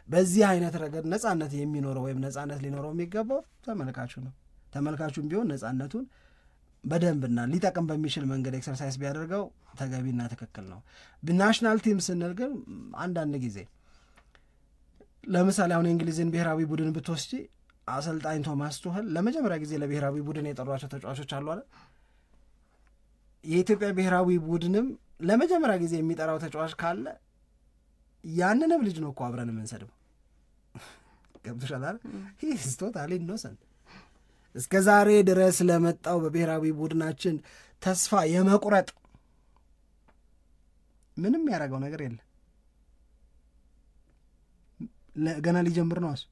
በዚህ አይነት ረገድ ነጻነት የሚኖረው ወይም ነጻነት ሊኖረው የሚገባው ተመልካቹ ነው። ተመልካቹም ቢሆን ነጻነቱን በደንብና ሊጠቅም በሚችል መንገድ ኤክሰርሳይዝ ቢያደርገው ተገቢና ትክክል ነው። በናሽናል ቲም ስንል ግን አንዳንድ ጊዜ ለምሳሌ አሁን የእንግሊዝን ብሔራዊ ቡድን ብትወስጂ አሰልጣኝ ቶማስ ቱኸል ለመጀመሪያ ጊዜ ለብሔራዊ ቡድን የጠሯቸው ተጫዋቾች አሉ አይደል? የኢትዮጵያ ብሔራዊ ቡድንም ለመጀመሪያ ጊዜ የሚጠራው ተጫዋች ካለ ያንንም ልጅ ነው እኮ አብረን የምንሰድበው። ገብቶሻል አይደል? ሂስ ቶታሊ ኢኖሰንት። እስከ ዛሬ ድረስ ለመጣው በብሔራዊ ቡድናችን ተስፋ የመቁረጥ ምንም ያደረገው ነገር የለም። ገና ሊጀምር ነው እሱ።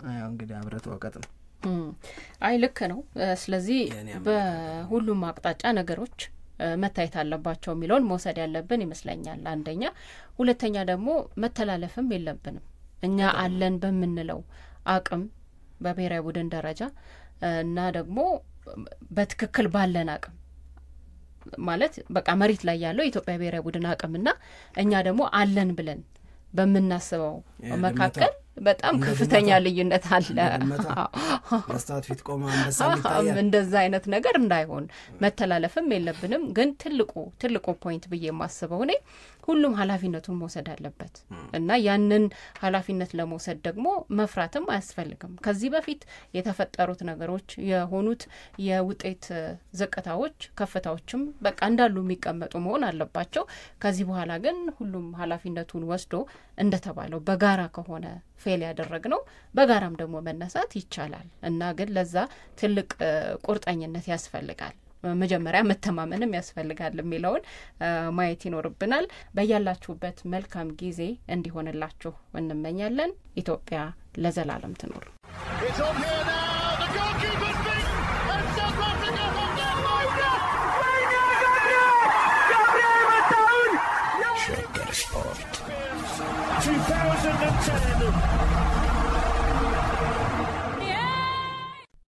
አይ እንግዲህ አብረቱ ወቀጥ ነው። አይ ልክ ነው። ስለዚህ በሁሉም አቅጣጫ ነገሮች መታየት አለባቸው የሚለውን መውሰድ ያለብን ይመስለኛል። አንደኛ፣ ሁለተኛ ደግሞ መተላለፍም የለብንም። እኛ አለን በምንለው አቅም በብሔራዊ ቡድን ደረጃ እና ደግሞ በትክክል ባለን አቅም ማለት በቃ መሬት ላይ ያለው የኢትዮጵያ ብሔራዊ ቡድን አቅምና እኛ ደግሞ አለን ብለን በምናስበው መካከል በጣም ከፍተኛ ልዩነት አለ። መስታወት ፊት ቆማ እንደዛ አይነት ነገር እንዳይሆን መተላለፍም የለብንም። ግን ትልቁ ፖይንት ብዬ የማስበው እኔ ሁሉም ኃላፊነቱን መውሰድ አለበት እና ያንን ኃላፊነት ለመውሰድ ደግሞ መፍራትም አያስፈልግም። ከዚህ በፊት የተፈጠሩት ነገሮች የሆኑት የውጤት ዝቅታዎች ከፍታዎችም በቃ እንዳሉ የሚቀመጡ መሆን አለባቸው። ከዚህ በኋላ ግን ሁሉም ኃላፊነቱን ወስዶ እንደተባለው በጋራ ከሆነ ፌል ያደረግነው በጋራም ደግሞ መነሳት ይቻላል እና ግን ለዛ ትልቅ ቁርጠኝነት ያስፈልጋል። መጀመሪያ መተማመንም ያስፈልጋል የሚለውን ማየት ይኖርብናል። በያላችሁበት መልካም ጊዜ እንዲሆንላችሁ እንመኛለን። ኢትዮጵያ ለዘላለም ትኖር።